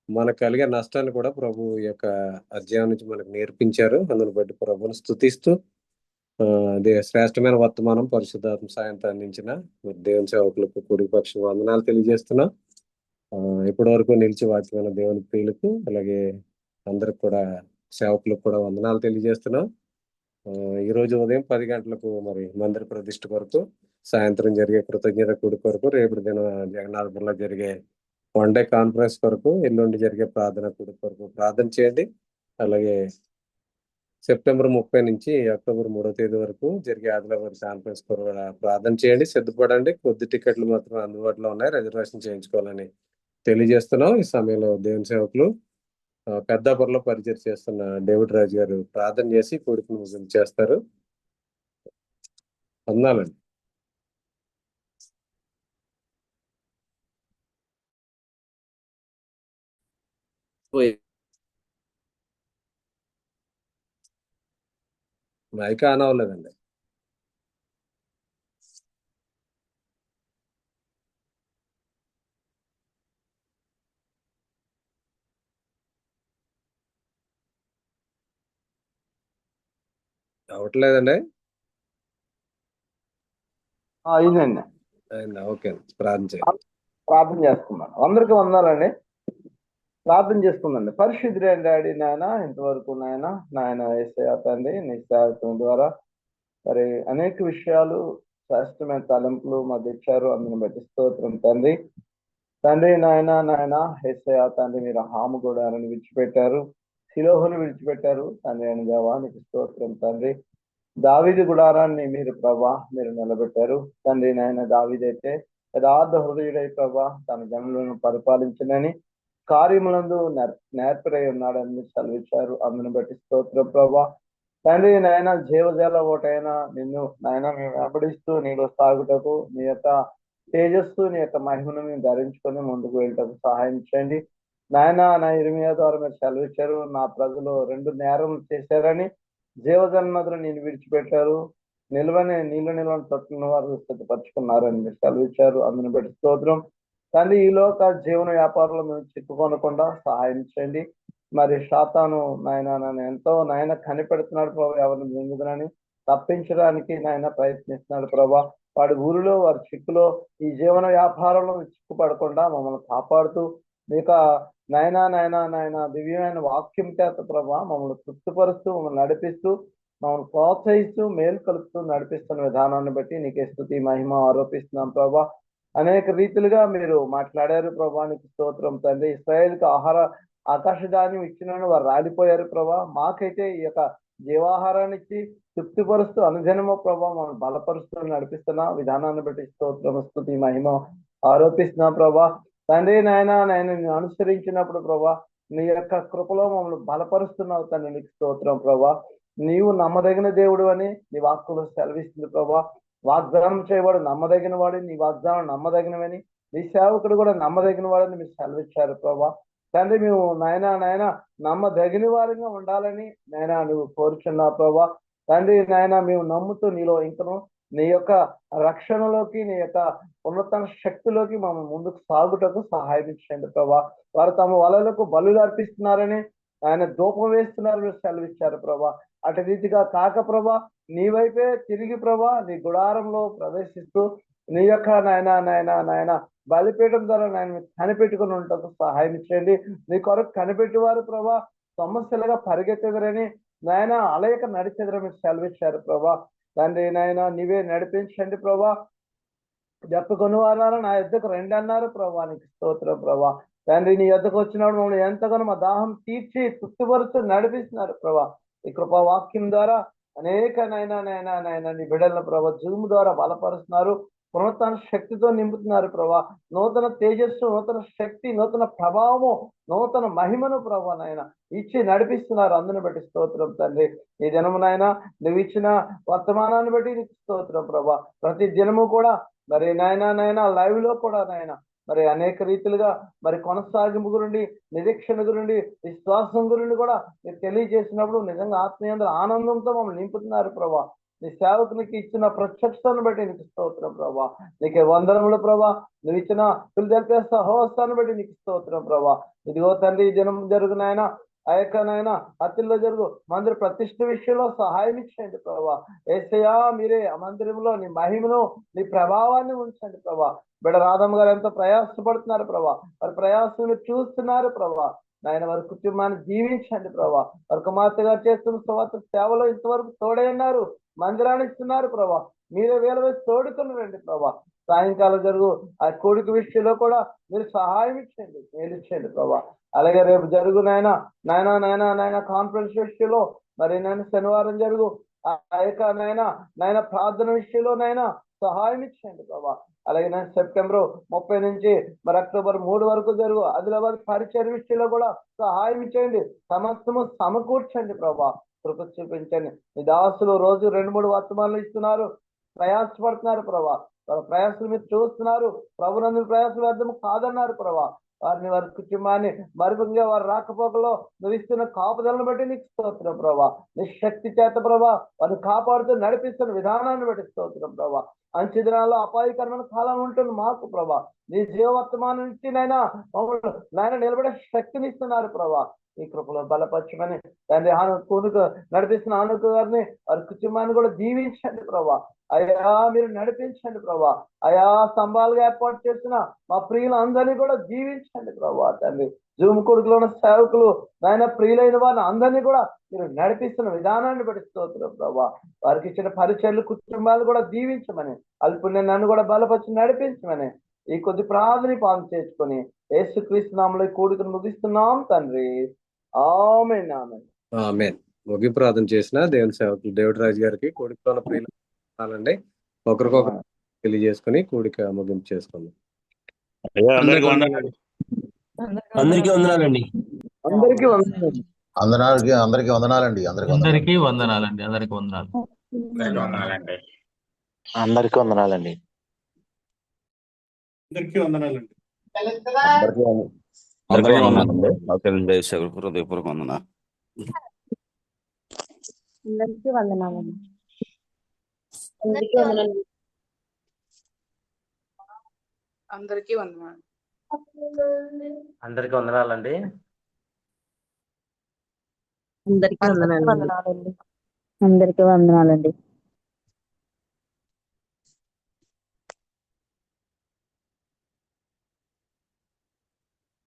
మనకు కలిగే నష్టాన్ని కూడా ప్రభు ఈ యొక్క అధ్యాయం నుంచి మనకు నేర్పించారు. అందుని బట్టి ప్రభుని స్తుతిస్తూ అదే శ్రేష్టమైన వర్తమానం పరిశుద్ధాత్మ సాయంతో అందించిన దేవుని సేవకులకు కుడి పక్షం వందనాలు తెలియజేస్తున్నా. ఇప్పటి వరకు నిలిచి వాక్యమైన దేవుని ప్రియులకు అలాగే అందరికి కూడా సేవకులకు కూడా వందనాలు తెలియజేస్తున్నా. ఈ రోజు ఉదయం 10 గంటలకు మరి మందిర ప్రతిష్ఠ కొరకు, సాయంత్రం జరిగే కృతజ్ఞత కూడి కొరకు, రేపటి దిన జగన్నాథపురంలో జరిగే వన్ డే కాన్ఫరెన్స్ కొరకు, ఎల్లుండి జరిగే ప్రార్థన కూడి కొరకు ప్రార్థన చేయండి. అలాగే సెప్టెంబర్ 30 నుంచి అక్టోబర్ 3వ తేదీ వరకు జరిగే ఆదిలాబాద్ కాన్ఫరెన్స్ కొరకు ప్రార్థన చేయండి. సిద్ధపడండి. కొద్ది టికెట్లు మాత్రం అందుబాటులో ఉన్నాయి, రిజర్వేషన్ చేయించుకోవాలని తెలియజేస్తున్నాం. ఈ సమయంలో దేవుని సేవకులు పెద్దాపురంలో పరిచయం చేస్తున్న డేవిడ్ రాజు గారు ప్రార్థన చేసి కొడుకును ముగింపు చేస్తారు. వందనాలండి. మైక్ ఆన్ అవ్వలేదండి. అవ్వట్లేదండి. అయిందండి. ఓకే, ప్రార్థన చేయండి. ప్రార్థన చేసుకున్నాను. అందరికీ వందాలండి. ప్రార్థన చేసుకుందండి. పరిశుద్ధుడైన డాడీ నాయన, ఇంతవరకు నాయన యేసయ్య తండ్రి, నీ సేవకుల ద్వారా మరి అనేక విషయాలు శ్రేష్టమైన తలంపులు మాకు ఇచ్చారు. అందుని బట్టి స్తోత్రం తండ్రి. నాయన యేసయ్య తండ్రి, మీరు హాము గుడారాన్ని విడిచిపెట్టారు, శిలోహును విడిచిపెట్టారు తండ్రి అని దేవా, నీకు స్తోత్రం తండ్రి. దావీదు గుడారాన్ని మీరు ప్రభా మీరు నిలబెట్టారు తండ్రి. నాయన దావీదైతే యథార్థ హృదయుడై ప్రభా తన జనులను పరిపాలించనని కార్యములందు నేర్పరై ఉన్నాడని మీరు సెలవిచ్చారు. అందుని బట్టి స్తోత్రం ప్రభా తండ్రి. నాయన జీవజాల ఓటైనా నిన్ను నాయన మేము వెంబడిస్తూ నీలో సాగుటకు, నీ యొక్క తేజస్సు, నీ యొక్క మహిమను మేము ధరించుకొని ముందుకు వెళ్ళటకు సహాయం చేయండి నాయన. నా ఇర్మియా ద్వారా మీరు సెలవిచ్చారు, నా ప్రజలు 2 నేరములు చేశారని, జీవజన్మదులు నేను విడిచిపెట్టారు, నిల్వని తొట్టున్న వారు సిద్ధపరచుకున్నారని మీరు సెలవిచ్చారు. అందుని బట్టి స్తోత్రం తండ్రి. ఈ లోక జీవన వ్యాపారంలో మేము చిక్కుకొనకుండా సహాయం చేయండి. మరి సాతాను నాయన నన్ను ఎంతో నాయన కనిపెడుతున్నాడు ప్రభా, ఎవరిని మింగుదనని తప్పించడానికి నాయన ప్రయత్నిస్తున్నాడు ప్రభా. వాడి ఊరిలో వారి చిక్కులో ఈ జీవన వ్యాపారంలో చిక్కుపడకుండా మమ్మల్ని కాపాడుతూ మీక నాయన దివ్యమైన వాక్యం చేత ప్రభా మమ్మల్ని తృప్తిపరుస్తూ, మమ్మల్ని నడిపిస్తూ, మమ్మల్ని ప్రోత్సహిస్తూ, మేలు కలుపుతూ నడిపిస్తున్న విధానాన్ని బట్టి నీకే స్తుతి మహిమ ఆరోపిస్తున్నాం ప్రభా. అనేక రీతిలుగా మీరు మాట్లాడారు ప్రభా, నీకు స్తోత్రం తండ్రి. ఇశ్రాయేలుకి ఆకాశధాన్యం ఇచ్చినను వారు రాలిపోయారు ప్రభా. మాకైతే ఈ యొక్క జీవాహారాన్ని ఇచ్చి తృప్తిపరుస్తూ అనుజనము ప్రభా మనం బలపరుస్తూ నడిపిస్తున్న విధానాన్ని బట్టి స్తోత్రం స్తుతి మహిమ ఆరోపిస్తున్నాం ప్రభా తండ్రి. నాయన నిన్ను అనుసరించినప్పుడు ప్రభా నీ యొక్క కృపలో మమ్మల్ని బలపరుస్తున్నావు తండ్రి, నీకు స్తోత్రం ప్రభా. నీవు నమ్మదగిన దేవుడు అని నీ వాక్కులో సెలవిస్తుంది ప్రభా. వాగ్దానం చేయవాడు నమ్మదగిన వాడు, నీ వాగ్దానం నమ్మదగినవని, నీ సేవకుడు కూడా నమ్మదగిన వాడని మీరు సెలవిచ్చారు ప్రభా తండ్రి. మేము నాయన నమ్మదగిన వారిగా ఉండాలని నాయన నువ్వు కోరుచున్నావు ప్రభా తండ్రి. నాయన మేము నమ్ముతూ నీలో ఇంకను నీ యొక్క రక్షణలోకి, నీ యొక్క ఉన్నత శక్తిలోకి మనం ముందుకు సాగుటకు సహాయం చేయండి ప్రభా. వారు తమ వలలకు బలులు అర్పిస్తున్నారని ఆయన ధూపం వేస్తున్నారు మీరు సెలవిచ్చారు ప్రభా. అటు రీతిగా కాక ప్రభా నీ వైపే తిరిగి ప్రభా నీ గుడారంలో ప్రవేశిస్తూ నీ యొక్క నాయన బలిపీఠం ద్వారా నాయన కనిపెట్టుకుని ఉంటాకు సహాయం చేయండి. నీ కొరకు కనిపెట్టేవారు ప్రభా సమస్యలుగా పరిగెత్తెదరని నాయన అలయక నడిచెదరని మీరు సెలవిచ్చారు ప్రభా తండ్రి. నాయన నీవే నడిపించండి ప్రభా. చెప్పుకొని వారు నా యొద్దకు రండి అన్నారు ప్రభా, నీకు స్తోత్రం ప్రభా తండ్రి. నీ యొద్దకు వచ్చినప్పుడు మమ్మల్ని ఎంతగానో మా దాహం తీర్చి తృప్తిపరుస్తూ నడిపిస్తున్నారు ప్రభా. ఈ కృపా వాక్యం ద్వారా అనేక నాయన నీ బిడ్డలను ప్రభా జూమ్ ద్వారా బలపరుస్తున్నారు. పునరుత్థాన శక్తితో నింపుతున్నారు ప్రభా. నూతన తేజస్సు, నూతన శక్తి, నూతన ప్రభావము, నూతన మహిమను ప్రభా నాయన ఇచ్చి నడిపిస్తున్నారు. అందుని బట్టి స్తోత్రం తండ్రి. ఈ దినమునైనా నువ్వు ఇచ్చిన వర్తమానాన్ని బట్టి నీకు స్తోత్రం ప్రభా. ప్రతి దినము కూడా మరి నాయన లైవ్ లో కూడా నాయన మరి అనేక రీతిలుగా మరి కొనసాగింపు గురించి, నిరీక్షణ గురించి, విశ్వాసం గురించి కూడా మీరు తెలియజేసినప్పుడు నిజంగా ఆత్మీయంగా ఆనందంతో మమ్మల్ని నింపుతున్నారు ప్రభా. నీ సేవకునికి ఇచ్చిన ప్రత్యక్షతను బట్టి నీకు స్తోత్రం ప్రభా. నీకే వందనములు ప్రభా. నువ్వు ఇచ్చిన పిల్లల సహోత్సాన్ని బట్టి నీకు స్తోత్రం ప్రభా. ఇదిగో తండ్రి ఈ దినం జరుగునాయన ఆ యొక్క నాయన అతిల్లో జరుగు మందిర ప్రతిష్ఠ విషయంలో సహాయం ఇచ్చేయండి ప్రభా. యేసయ్యా మీరే ఆ మందిరంలో నీ మహిమను, నీ ప్రభావాన్ని ఉంచండి ప్రభా. బిడ్డ రాధమ్మ గారు ఎంతో ప్రయాసపడుతున్నారు ప్రభా. వారి ప్రయాసం చూస్తున్నారు ప్రభా. నాయన వారి కుటుంబాన్ని జీవించండి ప్రభా. వారి కుమార్తె గారు చేస్తున్న స్వార్థ సేవలో ఇంతవరకు తోడై ఉన్నారు, మందిరాన్ని ఇస్తున్నారు ప్రభా. మీరే వేల వేసి తోడుకుని రండి ప్రభా. సాయంకాలం జరుగు ఆ కోడిక విషయంలో కూడా మీరు సహాయం ఇచ్చండి, మేలు ఇచ్చండి ప్రభా. అలాగే రేపు జరుగు నాయన కాన్ఫరెన్స్ విషయంలో మరి నేను శనివారం జరుగు ఆ యొక్క నాయన ప్రార్థన విషయంలో సహాయం ఇచ్చండి ప్రభా. అలాగే నేను సెప్టెంబర్ 30 నుంచి మరి అక్టోబర్ 3 వరకు జరుగు ఆదిలాబాద్ పరిచయ విషయంలో కూడా సహాయం ఇచ్చేయండి. సమస్తము సమకూర్చండి ప్రభా. కృప చూపించండి. మీ దాసులు రోజు 2-3 వర్తమానాలు ఇస్తున్నారు, ప్రయాసపడుతున్నారు ప్రభా. వాళ్ళ ప్రయాసాలు మీరు చూస్తున్నారు. ప్రభునందు ప్రయాసాలు అర్థం కాదన్నారు ప్రభా. వారిని, వారి కుటుంబాన్ని మరుగుగా వారి రాకపోకలో నువ్వు ఇస్తున్న కాపుదలను బట్టి నీకు స్తోత్రం ప్రభా. నీ శక్తి చేత ప్రభా వారిని కాపాడుతూ నడిపిస్తున్న విధానాన్ని బట్టి స్తోత్రం ప్రభా. అంచె దినాల్లో అపాయకరమైన కాలం ఉంటుంది మాకు ప్రభా. నీ జీవవర్తమానం నుంచి నాయన నిలబడే శక్తిని ఇస్తున్నారు ప్రభా. ఈ కృపలో బలపరచమని తండ్రి కూనుకు నడిపిస్తున్న ఆనుకు గారిని, వారి కుటుంబాన్ని కూడా దీవించండి ప్రభా. అయా మీరు నడిపించండి ప్రభా. అయా స్తంభాలుగా ఏర్పాటు చేసిన మా ప్రియులు అందరినీ కూడా దీవించండి ప్రభా. తండ్రి జూమ్ కొడుకులో ఉన్న సేవకులు నాయన ప్రియులైన వారిని అందరినీ కూడా మీరు నడిపిస్తున్న విధానాన్ని బట్టి స్తోత్రం ప్రభా. వారికి ఇచ్చిన పరిచయాలు, కుటుంబాలు కూడా దీవించమని, అల్పుణ్య నన్ను కూడా బలపరిచి నడిపించమని ఈ కొద్ది ప్రార్థన పాలు చేసుకొని యేసుక్రీస్తు నామములో ఈ కూడికను ముగిస్తున్నాం తండ్రి. ఆమేన్ ఆమేన్ ఆమేన్. ముగింపు ప్రార్థన చేసిన దేవుని సేవకులు దేవుడి రాజు గారికి కోడికలో ప్రియులండి ఒకరికొకరు తెలియజేసుకుని కూడిక ముగింపు చేసుకుందాం. అందరికీ వందనాలండి. అందరికీ వందనాలండి. అందరికీ వందనాలండి. అందరికీ వందనాలండి. అందరికీ వందనాలు. అందరికీ వందనాలండి. అందరికీ వందనాలండి. అందరికీ వందనాలండి. హృదయపూర్వక వందనాలు. అందరికీ వందనాలండి. అందరికీ వందనాలు. అందరికీ వందనాలు. అందరికీ వందనాలండి. అందరికీ వందనాలండి. అందరికీ వందనాలండి.